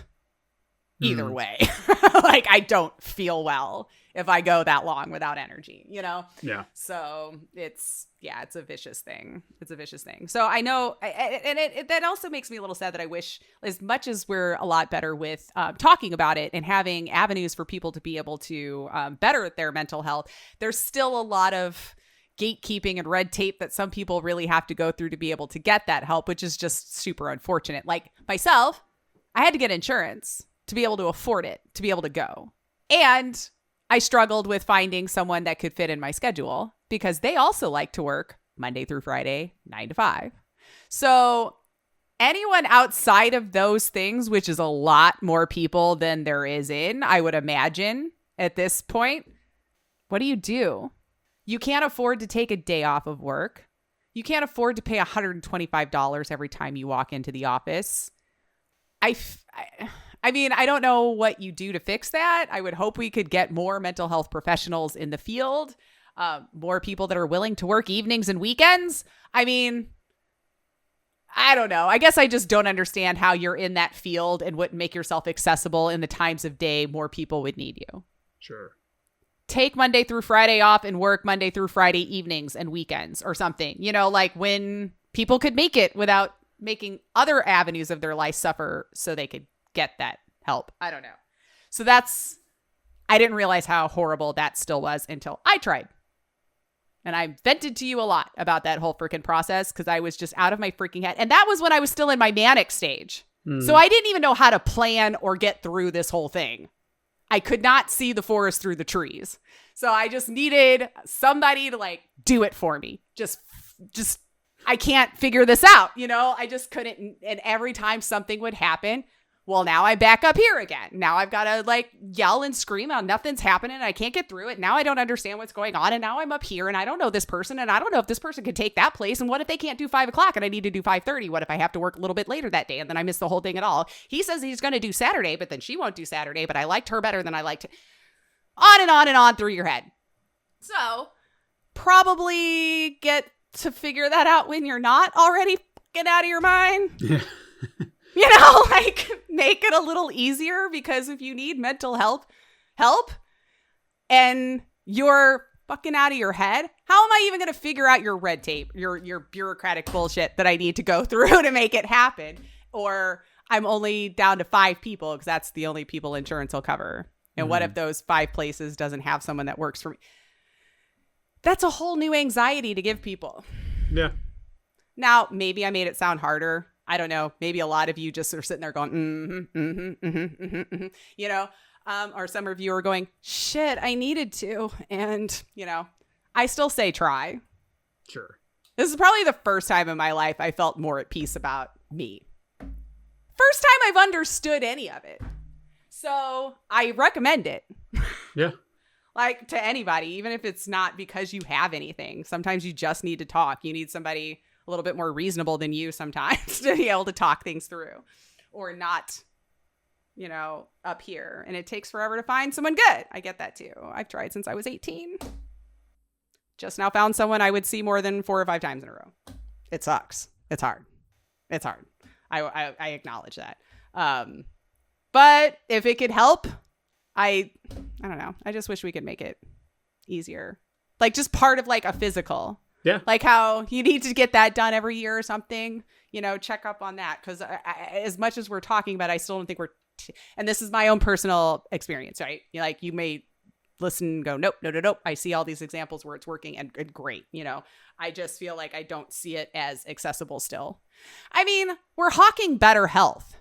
either way. Like I don't feel well if I go that long without energy, Yeah. So it's a vicious thing. It's a vicious thing. So I know, and that also makes me a little sad that I wish, as much as we're a lot better with talking about it and having avenues for people to be able to better their mental health, there's still a lot of gatekeeping and red tape that some people really have to go through to be able to get that help, which is just super unfortunate. Like myself, I had to get insurance to be able to afford it, to be able to go. And I struggled with finding someone that could fit in my schedule because they also like to work Monday through Friday, 9 to 5. So anyone outside of those things, which is a lot more people than there is in, I would imagine at this point, what do? You can't afford to take a day off of work. You can't afford to pay $125 every time you walk into the office. I mean, I don't know what you do to fix that. I would hope we could get more mental health professionals in the field, more people that are willing to work evenings and weekends. I mean, I don't know. I guess I just don't understand how you're in that field and wouldn't make yourself accessible in the times of day more people would need you. Sure. Take Monday through Friday off and work Monday through Friday evenings and weekends or something, like when people could make it without making other avenues of their life suffer so they could get that help. I don't know. So I didn't realize how horrible that still was until I tried. And I vented to you a lot about that whole freaking process because I was just out of my freaking head. And that was when I was still in my manic stage. So I didn't even know how to plan or get through this whole thing. I could not see the forest through the trees. So I just needed somebody to do it for me. Just I can't figure this out. I just couldn't. And every time something would happen, well, now I'm back up here again. Now I've got to yell and scream out nothing's happening. I can't get through it. Now I don't understand what's going on. And now I'm up here and I don't know this person. And I don't know if this person could take that place. And what if they can't do 5 o'clock and I need to do 5:30? What if I have to work a little bit later that day and then I miss the whole thing at all? He says he's going to do Saturday, but then she won't do Saturday. But I liked her better than I liked it. On and on and on through your head. So probably get to figure that out when you're not already get out of your mind. Yeah. Make it a little easier because if you need mental health help and you're fucking out of your head, how am I even going to figure out your red tape, your bureaucratic bullshit that I need to go through to make it happen? Or I'm only down to 5 people because that's the only people insurance will cover. And what if those 5 places doesn't have someone that works for me? That's a whole new anxiety to give people. Yeah. Now, maybe I made it sound harder. I don't know. Maybe a lot of you just are sitting there going, or some of you are going, shit, I needed to. And, I still say try. Sure. This is probably the first time in my life I felt more at peace about me. First time I've understood any of it. So I recommend it. Yeah. To anybody, even if it's not because you have anything. Sometimes you just need to talk. You need somebody a little bit more reasonable than you sometimes to be able to talk things through or not, up here. And it takes forever to find someone good. I get that too. I've tried since I was 18. Just now found someone I would see more than 4 or 5 times in a row. It sucks. It's hard. I acknowledge that. But if it could help, I don't know. I just wish we could make it easier. Just part of a physical. Yeah. How you need to get that done every year or something, check up on that. Because as much as we're talking about, I still don't think and this is my own personal experience, right? You may listen and go, nope. I see all these examples where it's working and great. I just feel like I don't see it as accessible still. I mean, we're hawking better health.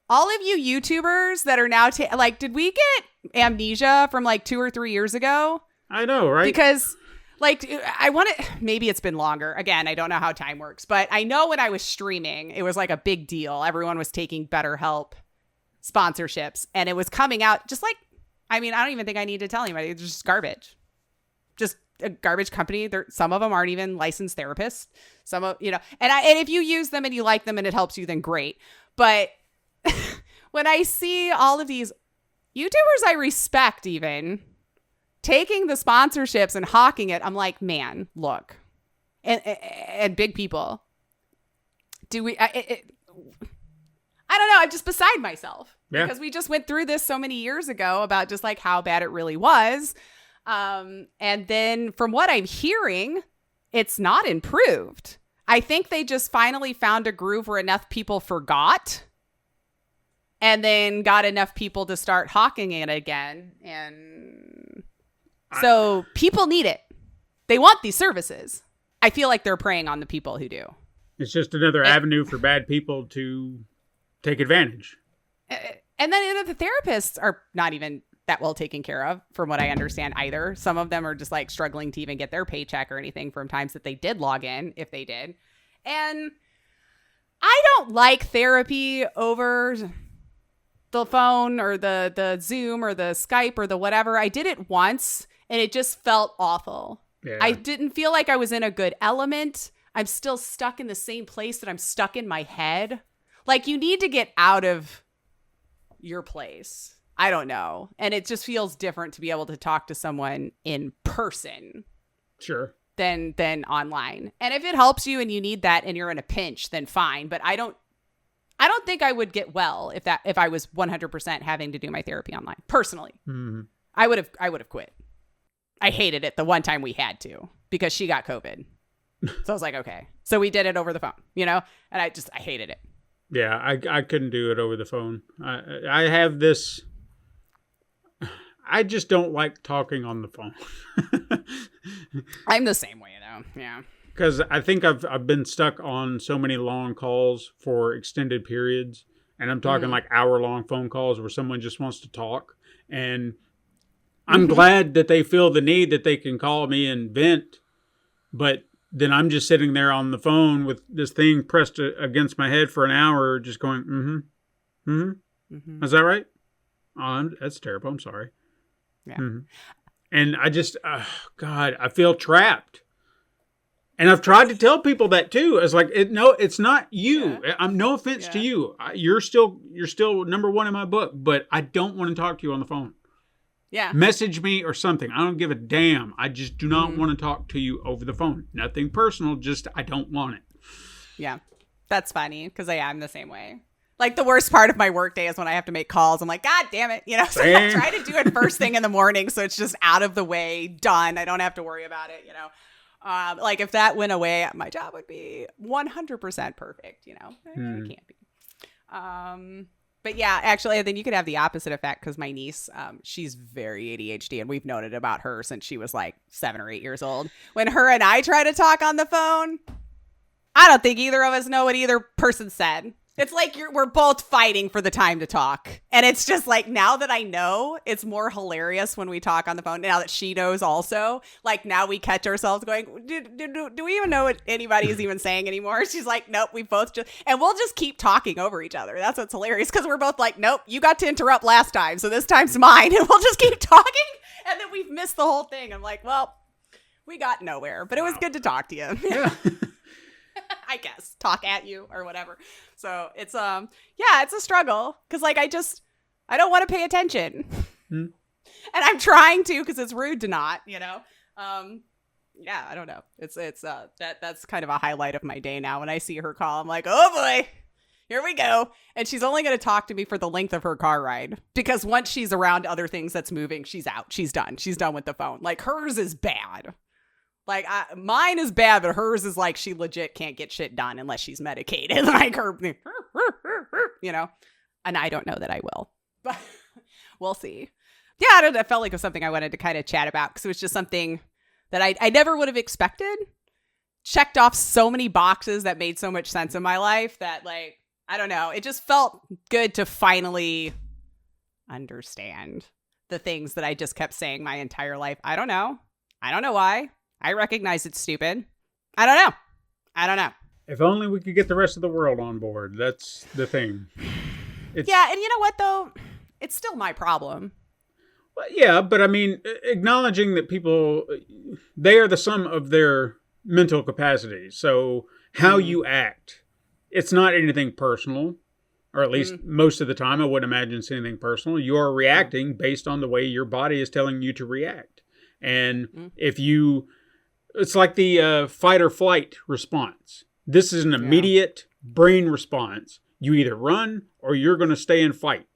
All of you YouTubers that are now, did we get amnesia from 2 or 3 years ago? I know, right? Because I want to, maybe it's been longer. Again, I don't know how time works, but I know when I was streaming, it was a big deal. Everyone was taking BetterHelp sponsorships and it was coming out just I don't even think I need to tell anybody. It's just garbage. Just a garbage company. Some of them aren't even licensed therapists. Some of, and if you use them and you like them and it helps you, then great. But when I see all of these YouTubers I respect even taking the sponsorships and hawking it, I'm like, man, look. And big people. Do we... I don't know. I'm just beside myself. Yeah. Because we just went through this so many years ago about just how bad it really was. And then from what I'm hearing, it's not improved. I think they just finally found a groove where enough people forgot and then got enough people to start hawking it again. And so people need it. They want these services. I feel like they're preying on the people who do. It's just another avenue for bad people to take advantage. And then the therapists are not even that well taken care of, from what I understand either. Some of them are just struggling to even get their paycheck or anything from times that they did log in, if they did. And I don't like therapy over the phone or the Zoom or the Skype or the whatever. I did it once and it just felt awful. Yeah. I didn't feel like I was in a good element. I'm still stuck in the same place that I'm stuck in my head. You need to get out of your place. I don't know. And it just feels different to be able to talk to someone in person. Sure. than online. And if it helps you and you need that and you're in a pinch, then fine. But I don't think I would get well if I was 100% having to do my therapy online. Personally, I would have quit. I hated it the one time we had to because she got COVID. So I was like, okay. So we did it over the phone, and I hated it. Yeah, I couldn't do it over the phone. I have this. I just don't like talking on the phone. I'm the same way though. Yeah. Because I think I've been stuck on so many long calls for extended periods, and I'm talking like hour-long phone calls where someone just wants to talk. And I'm glad that they feel the need that they can call me and vent, but then I'm just sitting there on the phone with this thing pressed against my head for an hour, just going, Is that right? Oh, that's terrible. I'm sorry. Yeah. And I just, God, I feel trapped. And I've tried to tell people that too. It's like, no, it's not you. Yeah. I'm no offense to you. You're still number one in my book, but I don't want to talk to you on the phone. Yeah. Message me or something. I don't give a damn. I just do not want to talk to you over the phone. Nothing personal. Just I don't want it. Yeah. That's funny because I am the same way. Like the worst part of my workday is when I have to make calls. I'm like, God damn it. So I try to do it first thing in the morning. So it's just out of the way, done. I don't have to worry about it, like if that went away, my job would be 100% perfect, It can't be. But yeah, actually, I think you could have the opposite effect because my niece, she's very ADHD and we've noted about her since she was like 7 or 8 years old. When her and I try to talk on the phone, I don't think either of us know what either person said. It's like we're both fighting for the time to talk. And it's just like, now that I know, it's more hilarious when we talk on the phone. Now that she knows also, like now we catch ourselves going, do we even know what anybody is even saying anymore? She's like, nope, we both just, and we'll just keep talking over each other. That's what's hilarious because we're both like, nope, you got to interrupt last time. So this time's mine. And we'll just keep talking. And then we've missed the whole thing. I'm like, well, we got nowhere, but it was good to talk to you. Yeah. I guess talk at you or whatever. So it's it's a struggle because like I don't want to pay attention, and I'm trying to because it's rude to not, I don't know. It's that's kind of a highlight of my day now. When I see her call, I'm like, oh boy, here we go. And she's only going to talk to me for the length of her car ride because once she's around other things that's moving, she's out. She's done. She's done with the phone. Like hers is bad. Like mine is bad, but hers is like she legit can't get shit done unless she's medicated. Like her, and I don't know that I will, but we'll see. Yeah, I don't know. I felt like it was something I wanted to kind of chat about because it was just something that I never would have expected. Checked off so many boxes that made so much sense in my life that like, I don't know. It just felt good to finally understand the things that I just kept saying my entire life. I don't know why. I recognize it's stupid. I don't know. If only we could get the rest of the world on board. That's the thing. Yeah, and you know what, though? It's still my problem. Well, yeah, but I mean, acknowledging that people, they are the sum of their mental capacity. So how you act, it's not anything personal, or at least most of the time, I wouldn't imagine it's anything personal. You are reacting based on the way your body is telling you to react. And if you... It's like the fight or flight response. This is an immediate brain response. You either run or you're going to stay and fight.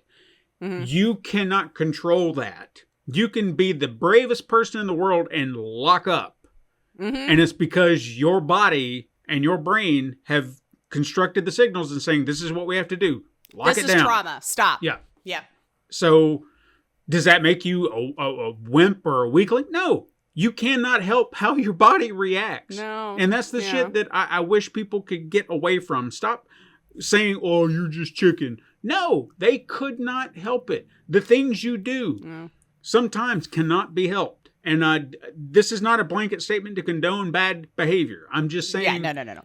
You cannot control that. You can be the bravest person in the world and lock up. And it's because your body and your brain have constructed the signals and saying, this is what we have to do. Lock it down. This is trauma. Stop. Yeah. So does that make you a wimp or a weakling? No. You cannot help how your body reacts. No. And that's the shit that I wish people could get away from. Stop saying, oh, you're just chicken. No, they could not help it. The things you do sometimes cannot be helped. And this is not a blanket statement to condone bad behavior. I'm just saying no.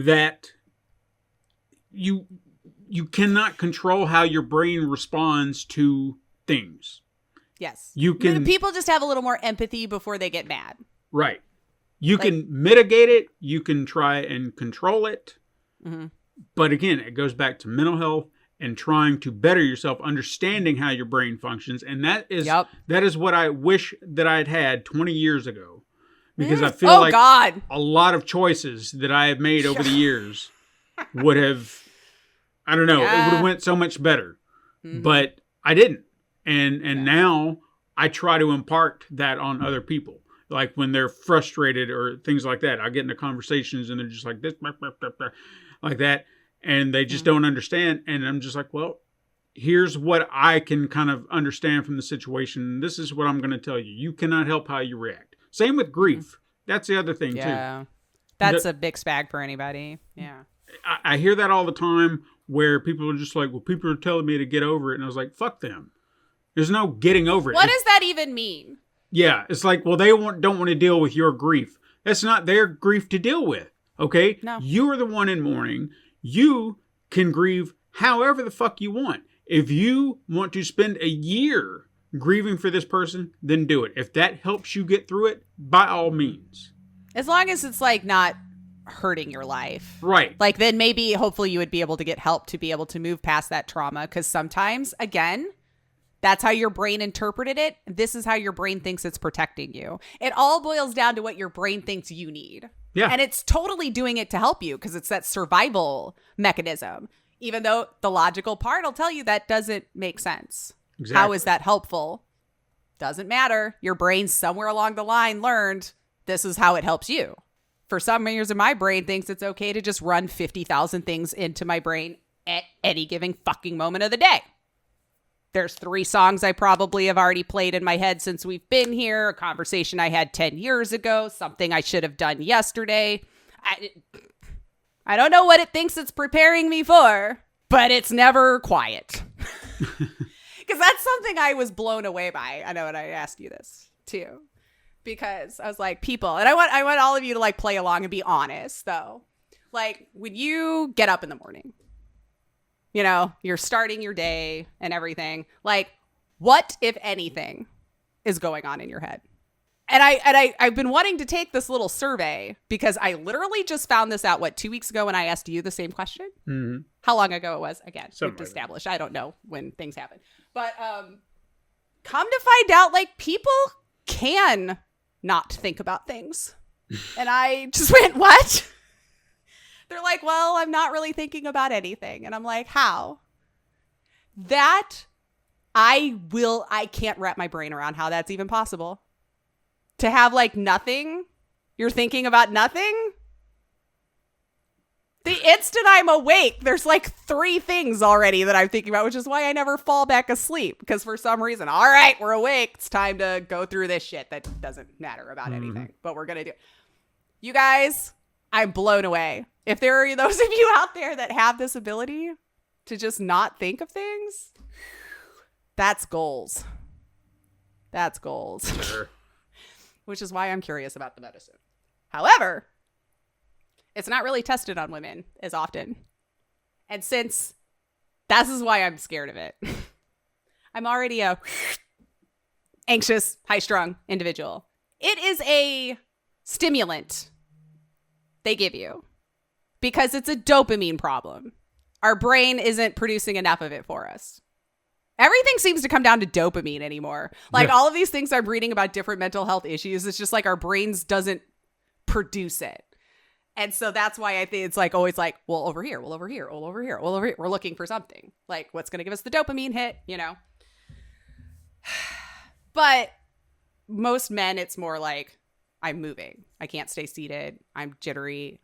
that you cannot control how your brain responds to things. Yes. You can. People just have a little more empathy before they get mad. Right. You can mitigate it. You can try and control it. But again, it goes back to mental health and trying to better yourself, understanding how your brain functions. And that is what I wish that I had 20 years ago. because I feel Oh, like God. a lot of choices that I have made over the years would have, I don't know, it would Yeah. have went so much better, Mhm. but I didn't. And now I try to impart that on other people. Like when they're frustrated or things like that, I get into conversations and they're just like this, like that. And they just don't understand. And I'm just like, well, here's what I can kind of understand from the situation. This is what I'm going to tell you. You cannot help how you react. Same with grief. That's the other thing too. Yeah. That's a big bag for anybody. Yeah. I hear that all the time where people are just like, well, people are telling me to get over it. And I was like, fuck them. There's no getting over it. What does that even mean? Yeah, it's like, well, they don't want to deal with your grief. That's not their grief to deal with, okay? No. You are the one in mourning. You can grieve however the fuck you want. If you want to spend a year grieving for this person, then do it. If that helps you get through it, by all means. As long as it's like not hurting your life. Right. Like then maybe hopefully you would be able to get help to be able to move past that trauma. Because sometimes, again, that's how your brain interpreted it. This is how your brain thinks it's protecting you. It all boils down to what your brain thinks you need. Yeah. And it's totally doing it to help you because it's that survival mechanism. Even though the logical part will tell you that doesn't make sense. Exactly. How is that helpful? Doesn't matter. Your brain somewhere along the line learned this is how it helps you. For some years, my brain thinks it's okay to just run 50,000 things into my brain at any given fucking moment of the day. There's 3 songs I probably have already played in my head since we've been here, a conversation I had 10 years ago, something I should have done yesterday. I don't know what it thinks it's preparing me for, but it's never quiet. Because that's something I was blown away by. I know, and I asked you this too. Because I was like, people, and I want all of you to like play along and be honest though. Like when you get up in the morning, you know, you're starting your day and everything. Like, what, if anything, is going on in your head? And I've been wanting to take this little survey because I literally just found this out, 2 weeks ago when I asked you the same question? Mm-hmm. How long ago it was? Again, Something we've like that. established. I don't know when things happen. But come to find out, like, people can not think about things. And I just went, what? They're like, well, I'm not really thinking about anything. And I'm like, how? That I can't wrap my brain around how that's even possible. To have like nothing, you're thinking about nothing. The instant I'm awake, there's like 3 things already that I'm thinking about, which is why I never fall back asleep. Because for some reason, all right, we're awake. It's time to go through this shit that doesn't matter about anything, but we're going to do it. You guys, I'm blown away. If there are those of you out there that have this ability to just not think of things, that's goals. That's goals. Sure. Which is why I'm curious about the medicine. However, it's not really tested on women as often. And since this is why I'm scared of it. I'm already a anxious, high-strung individual. It is a stimulant they give you because it's a dopamine problem. Our brain isn't producing enough of it for us. Everything seems to come down to dopamine anymore. Like all of these things I'm reading about different mental health issues, it's just like our brains doesn't produce it. And so that's why I think it's like always like, well, over here, well, over here, well, over here, well, over here. We're looking for something. Like what's going to give us the dopamine hit, you know? But most men, it's more like I'm moving. I can't stay seated. I'm jittery.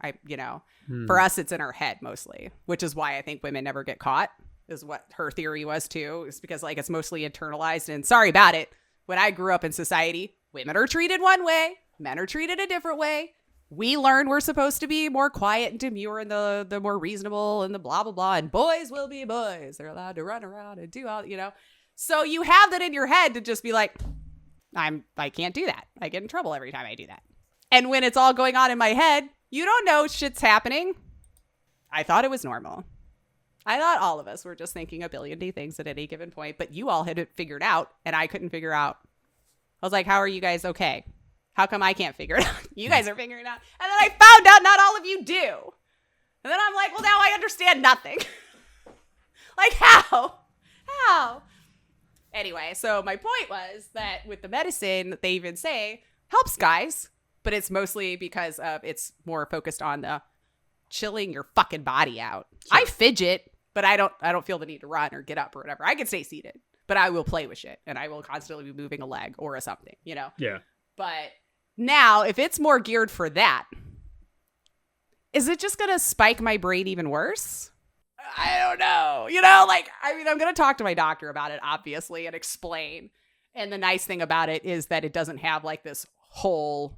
For us, it's in our head mostly, which is why I think women never get caught. Is what her theory was too, is because like it's mostly internalized. And sorry about it, when I grew up in society, women are treated one way, men are treated a different way. We learned we're supposed to be more quiet and demure and the more reasonable and the blah blah blah, and boys will be boys, they're allowed to run around and do all, you know. So you have that in your head to just be like, I can't do that, I get in trouble every time I do that. And when it's all going on in my head, you don't know shit's happening. I thought it was normal. I thought all of us were just thinking a billion things at any given point, but you all had it figured out and I couldn't figure out. I was like, how are you guys okay? How come I can't figure it out? You guys are figuring it out. And then I found out not all of you do. And then I'm like, well, now I understand nothing. Like how? How? Anyway, so my point was that with the medicine, they even say helps guys but it's mostly because of it's more focused on the chilling your fucking body out. Sure. I fidget, but I don't feel the need to run or get up or whatever. I can stay seated, but I will play with shit and I will constantly be moving a leg or a something, you know? Yeah. But now, if it's more geared for that, is it just going to spike my brain even worse? I don't know. You know, like, I mean, I'm going to talk to my doctor about it, obviously, and explain. And the nice thing about it is that it doesn't have like this whole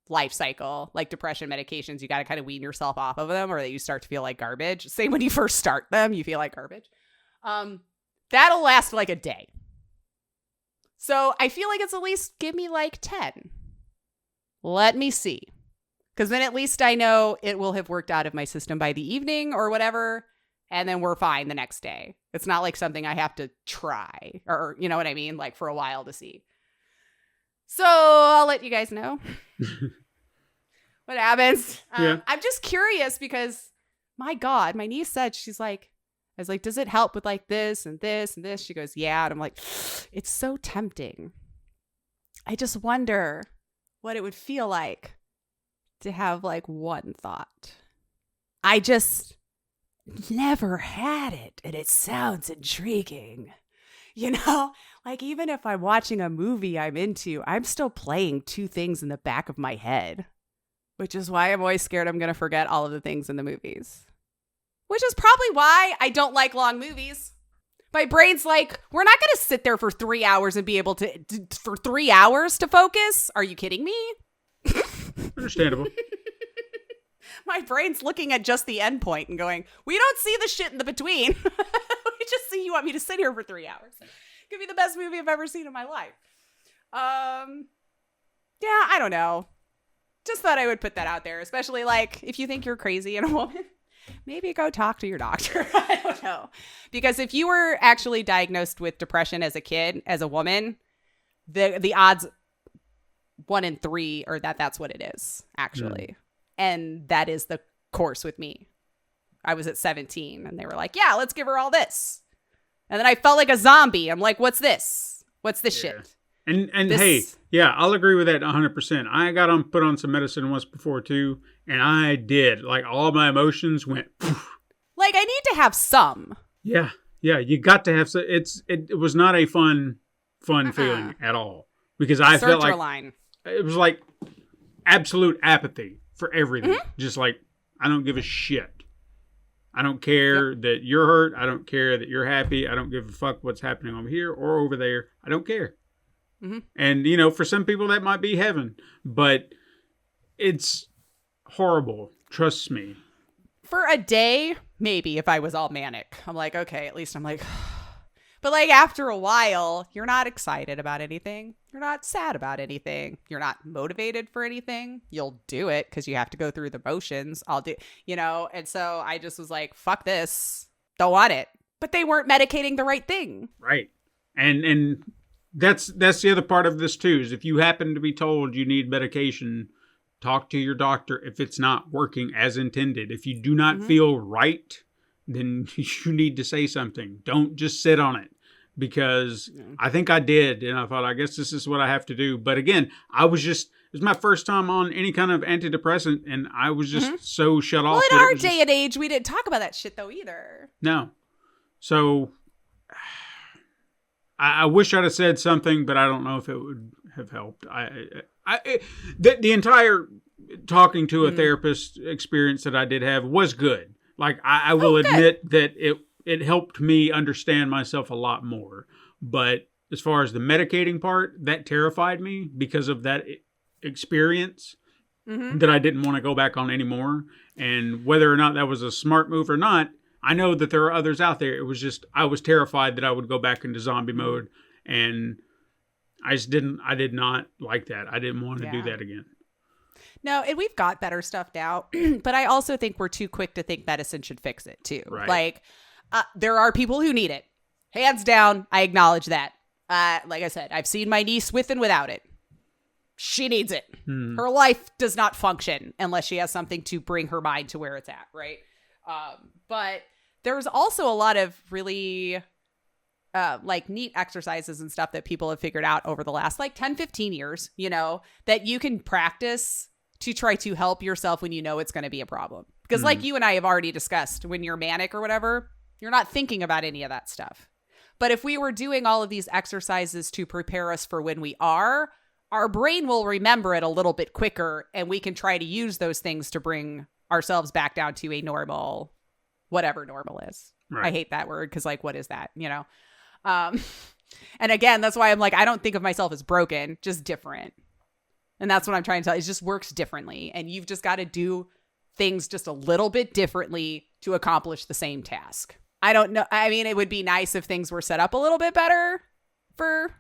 life cycle, like depression medications. You got to kind of wean yourself off of them or that you start to feel like garbage. Same when you first start them, you feel like garbage. That'll last like a day. So I feel like it's at least give me like 10. Let me see. Because then at least I know it will have worked out of my system by the evening or whatever. And then we're fine the next day. It's not like something I have to try or, you know what I mean? Like for a while to see. So I'll let you guys know what happens. Yeah. I'm just curious because, my God, my niece said, I was like, does it help with like this and this and this? She goes, yeah. And I'm like, it's so tempting. I just wonder what it would feel like to have like one thought. I just never had it and it sounds intriguing. You know, like even if I'm watching a movie I'm into, I'm still playing two things in the back of my head, which is why I'm always scared I'm going to forget all of the things in the movies, which is probably why I don't like long movies. My brain's like, we're not going to sit there for 3 hours and be able to, for 3 hours to focus. Are you kidding me? Understandable. My brain's looking at just the end point and going, we don't see the shit in the between. We just see you want me to sit here for 3 hours. Could be the best movie I've ever seen in my life. Yeah, I don't know. Just thought I would put that out there, especially like if you think you're crazy and a woman, maybe go talk to your doctor. I don't know. Because if you were actually diagnosed with depression as a kid, as a woman, the odds 1 in 3 are that's what it is, actually. And that is the course with me. I was at 17 and they were like, yeah, let's give her all this. And then I felt like a zombie. I'm like, what's this? What's this shit? And This- hey, yeah, I'll agree with that 100%. I got put on some medicine once before too, and I did. Like all my emotions went poof. Like I need to have some. Yeah, you got to have some. It was not a fun feeling at all because I felt like line. it was like absolute apathy for everything. Just like I don't give a shit. I don't care that you're hurt. I don't care that you're happy. I don't give a fuck what's happening over here or over there. I don't care. And, you know, for some people that might be heaven, but it's horrible. Trust me. For a day, maybe if I was all manic. I'm like, okay, at least I'm like, but like after a while, you're not excited about anything. You're not sad about anything. You're not motivated for anything. You'll do it because you have to go through the motions. I'll do, you know, and so I just was like, fuck this. Don't want it. But they weren't medicating the right thing. Right. And that's the other part of this too, is if you happen to be told you need medication, talk to your doctor if it's not working as intended. If you do not feel right, then you need to say something. Don't just sit on it, because I think I did. And I thought, I guess this is what I have to do. But again, it was my first time on any kind of antidepressant, and I was just so shut off. Well, in that it our was day and age, we didn't talk about that shit though either. No. So I wish I'd have said something, but I don't know if it would have helped. The entire talking to a therapist experience that I did have was good. Like I will admit that it helped me understand myself a lot more. But as far as the medicating part, that terrified me because of that experience that I didn't want to go back on anymore. And whether or not that was a smart move or not, I know that there are others out there. It was just, I was terrified that I would go back into zombie mode, and I did not like that. I didn't want to do that again. No, and we've got better stuff now, but I also think we're too quick to think medicine should fix it too. Right. Like, there are people who need it. Hands down, I acknowledge that. Like I said, I've seen my niece with and without it. She needs it. Her life does not function unless she has something to bring her mind to where it's at, right? But there's also a lot of really like neat exercises and stuff that people have figured out over the last like 10, 15 years, you know, that you can practice to try to help yourself when you know it's going to be a problem. Because like you and I have already discussed, when you're manic or whatever, you're not thinking about any of that stuff. But if we were doing all of these exercises to prepare us for when we are, our brain will remember it a little bit quicker, and we can try to use those things to bring ourselves back down to a normal, whatever normal is. Right. I hate that word because, like, what is that? You know? And again, that's why I'm like, I don't think of myself as broken, just different. And that's what I'm trying to tell you. It just works differently. And you've just got to do things just a little bit differently to accomplish the same task. I don't know. I mean, it would be nice if things were set up a little bit better for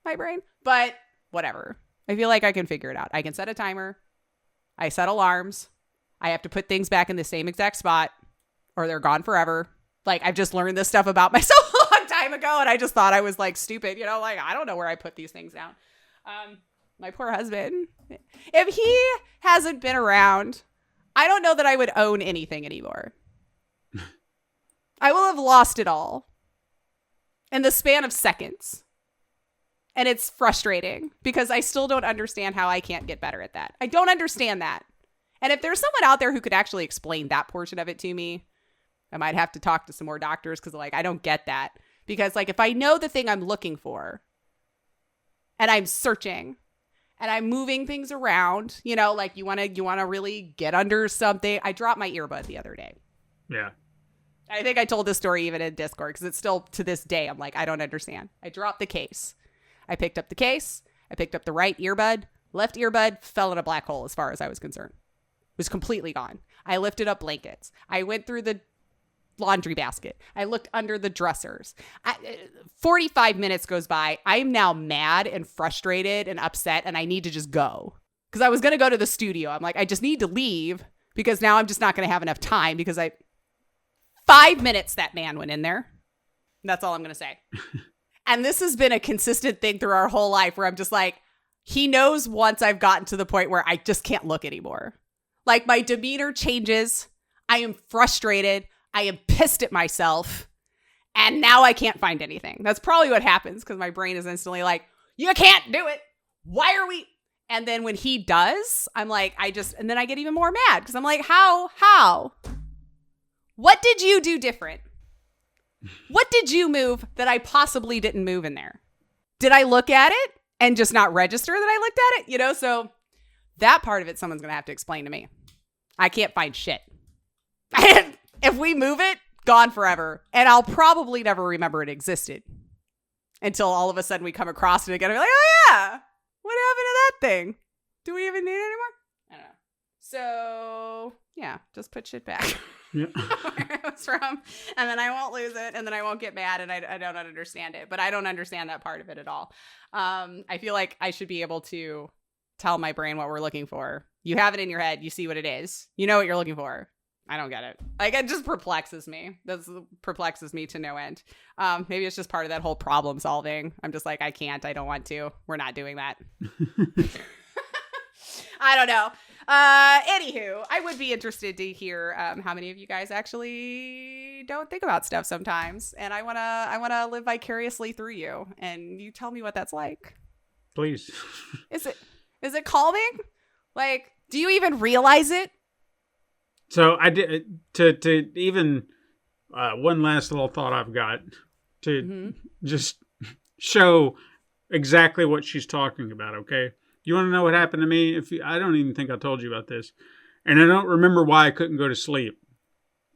my brain, but whatever. I feel like I can figure it out. I can set a timer. I set alarms. I have to put things back in the same exact spot or they're gone forever. Like, I've just learned this stuff about myself a long time ago, and I just thought I was like stupid, you know, like I don't know where I put these things down. My poor husband, if he hasn't been around, I don't know that I would own anything anymore. I will have lost it all in the span of seconds. And it's frustrating because I still don't understand how I can't get better at that. I don't understand that. And if there's someone out there who could actually explain that portion of it to me, I might have to talk to some more doctors because, like, I don't get that. Because, like, if I know the thing I'm looking for and I'm searching and I'm moving things around, you know, like you want to really get under something. I dropped my earbud the other day. Yeah. I think I told this story even in Discord because it's still to this day. I'm like, I don't understand. I dropped the case. I picked up the case. I picked up the right earbud. Left earbud fell in a black hole as far as I was concerned. It was completely gone. I lifted up blankets. I went through the laundry basket. I looked under the dressers. 45 minutes goes by. I am now mad and frustrated and upset, and I need to just go. Because I was going to go to the studio. I'm like, I just need to leave because now I'm just not going to have enough time because 5 minutes that man went in there. That's all I'm going to say. And this has been a consistent thing through our whole life where I'm just like, he knows once I've gotten to the point where I just can't look anymore. Like, my demeanor changes. I am frustrated. I am pissed at myself. And now I can't find anything. That's probably what happens because my brain is instantly like, you can't do it. Why are we? And then when he does, I'm like, and then I get even more mad because I'm like, how? What did you do different? What did you move that I possibly didn't move in there? Did I look at it and just not register that I looked at it? You know, so that part of it, someone's going to have to explain to me. I can't find shit. If we move it, gone forever. And I'll probably never remember it existed until all of a sudden we come across it again. And we're like, oh yeah, what happened to that thing? Do we even need it anymore? I don't know. So yeah, just put shit back. Yeah. Where it was from, and then I won't lose it, and then I won't get mad, and I don't understand it. But I don't understand that part of it at all. I feel like I should be able to tell my brain what we're looking for. You have it in your head. You see what it is. You know what you're looking for. I don't get it. Like, it just perplexes me. This perplexes me to no end. Maybe it's just part of that whole problem solving. I'm just like, I can't. I don't want to. We're not doing that. I don't know. Anywho, I would be interested to hear how many of you guys actually don't think about stuff sometimes, and I wanna live vicariously through you, and you tell me what that's like. Please. Is it calming? Like, do you even realize it? So I did to even one last little thought I've got to just show exactly what she's talking about. Okay. You want to know what happened to me? I don't even think I told you about this. And I don't remember why I couldn't go to sleep.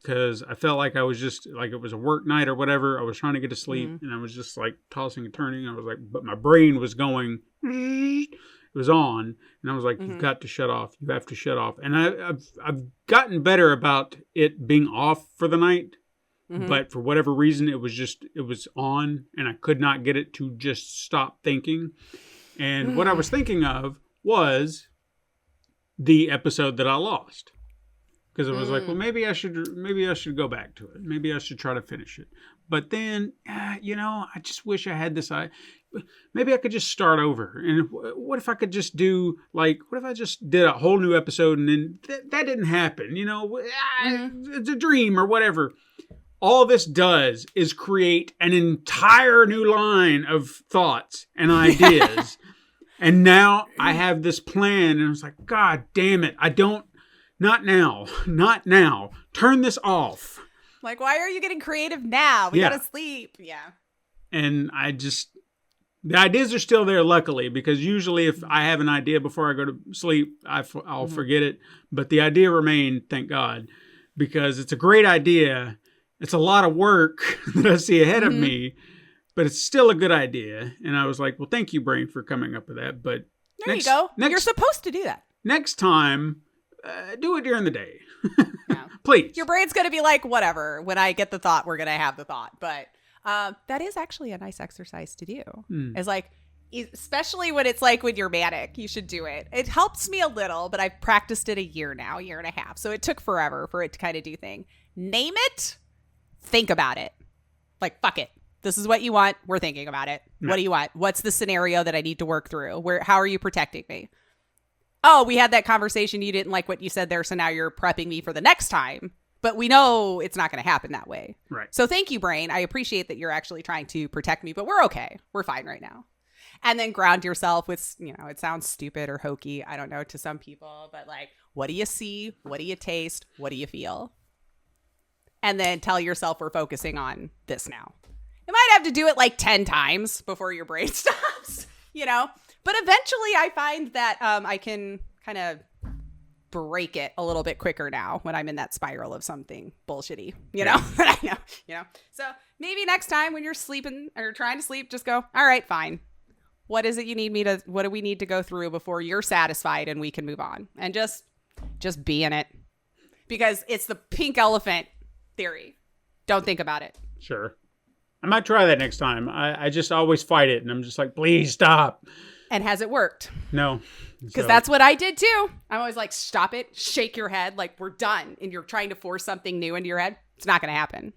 Because I felt like I was just, like it was a work night or whatever. I was trying to get to sleep. And I was just like tossing and turning. I was like, but my brain was going, it was on. And I was like, you've got to shut off. You have to shut off. And I've gotten better about it being off for the night. But for whatever reason, it was on. And I could not get it to just stop thinking. And what I was thinking of was the episode that I lost, because I was like, well, maybe I should go back to it. Maybe I should try to finish it. But then, I just wish I had this. Maybe I could just start over. And what if I could just do what if I just did a whole new episode and then that didn't happen? It's a dream or whatever. All this does is create an entire new line of thoughts and ideas. And now I have this plan, and I was like, God damn it. Not now. Not now. Turn this off. Like, why are you getting creative now? We Yeah. gotta sleep. Yeah. And the ideas are still there, luckily, because usually if I have an idea before I go to sleep, I'll forget it. But the idea remained, thank God, because it's a great idea. It's a lot of work that I see ahead of me, but it's still a good idea. And I was like, well, thank you, brain, for coming up with that. But There you go. You're Next, supposed to do that. next time, do it during the day. Yeah. Please. Your brain's going to be like, whatever. When I get the thought, we're going to have the thought. But that is actually a nice exercise to do. It's like, especially when it's like when you're manic, you should do it. It helps me a little, but I've practiced it a year now, a year and a half. So it took forever for it to kind of do thing. Name it. Think about it. Like, fuck it. This is what you want. We're thinking about it. What do you want? What's the scenario that I need to work through? How are you protecting me? Oh, we had that conversation. You didn't like what you said there. So now you're prepping me for the next time. But we know it's not going to happen that way. Right. So thank you, brain. I appreciate that you're actually trying to protect me, but we're okay. We're fine right now. And then ground yourself with, it sounds stupid or hokey. I don't know to some people, but like, what do you see? What do you taste? What do you feel? And then tell yourself we're focusing on this now. You might have to do it like 10 times before your brain stops, But eventually I find that I can kind of break it a little bit quicker now when I'm in that spiral of something bullshitty, that I know. So maybe next time when you're sleeping or trying to sleep, just go, all right, fine. What is it you need what do we need to go through before you're satisfied and we can move on? And just be in it, because it's the pink elephant theory. Don't think about it. Sure. I might try that next time. I just always fight it, and I'm just like, please stop. And has it worked? No. Because that's what I did too. I'm always like, stop it, shake your head, like we're done. And you're trying to force something new into your head. It's not going to happen.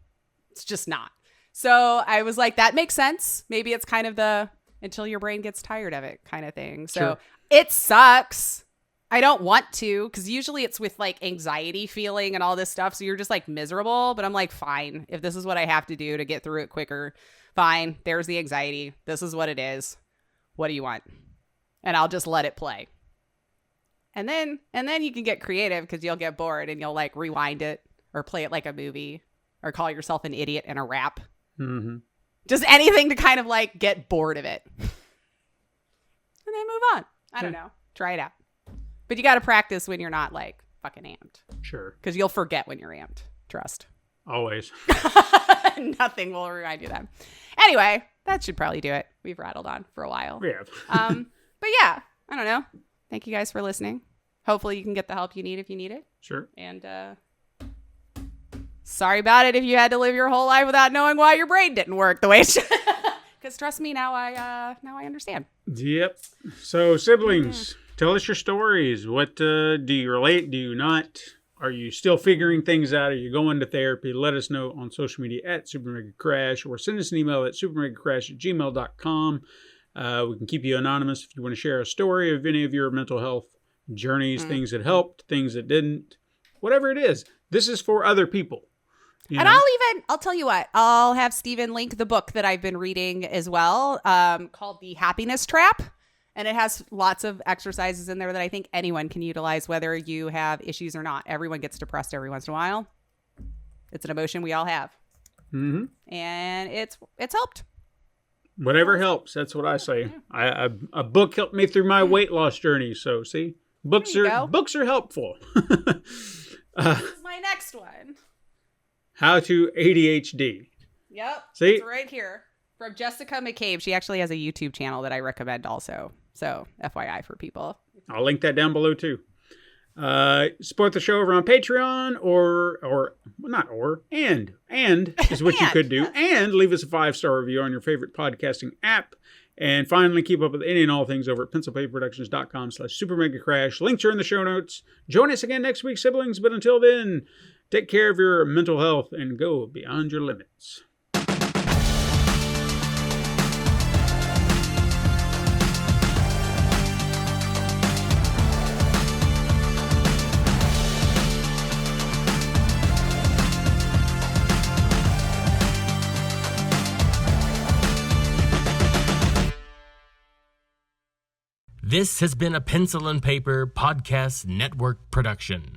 It's just not. So I was like, that makes sense. Maybe it's kind of the until your brain gets tired of it kind of thing. So Sure. It sucks. I don't want to, because usually it's with like anxiety feeling and all this stuff. So you're just like miserable. But I'm like, fine. If this is what I have to do to get through it quicker, fine. There's the anxiety. This is what it is. What do you want? And I'll just let it play. And then you can get creative, because you'll get bored and you'll like rewind it or play it like a movie or call yourself an idiot in a rap. Mm-hmm. Just anything to kind of like get bored of it. And then move on. I don't know. Try it out. But you got to practice when you're not like fucking amped, Sure. because you'll forget when you're amped. Trust. Always. Nothing will remind you then. Anyway, that should probably do it. We've rattled on for a while. We have. But yeah, I don't know. Thank you guys for listening. Hopefully you can get the help you need if you need it. Sure. And sorry about it if you had to live your whole life without knowing why your brain didn't work the way it should. Because trust me, now I understand. Yep. So, siblings, tell us your stories. What do you relate? Do you not? Are you still figuring things out? Are you going to therapy? Let us know on social media at Super Mega Crash, or send us an email at supermegacrash@gmail.com. We can keep you anonymous if you want to share a story of any of your mental health journeys, things that helped, things that didn't, whatever it is. This is for other people. And I'll tell you what, I'll have Steven link the book that I've been reading as well, called The Happiness Trap. And it has lots of exercises in there that I think anyone can utilize, whether you have issues or not. Everyone gets depressed every once in a while. It's an emotion we all have. Mm-hmm. And it's helped. Whatever helps. That's what I say. A book helped me through my weight loss journey. So see, books There you go. are helpful. This is my next one. How to ADHD. Yep. See? It's right here. From Jessica McCabe. She actually has a YouTube channel that I recommend also. So FYI for people. I'll link that down below too. Support the show over on Patreon, and is what you could do. And leave us a 5-star review on your favorite podcasting app. And finally, keep up with any and all things over at pencilpaperproductions.com/supermegacrash. Links are in the show notes. Join us again next week, siblings. But until then, take care of your mental health and go beyond your limits. This has been a Pencil and Paper Podcast Network production.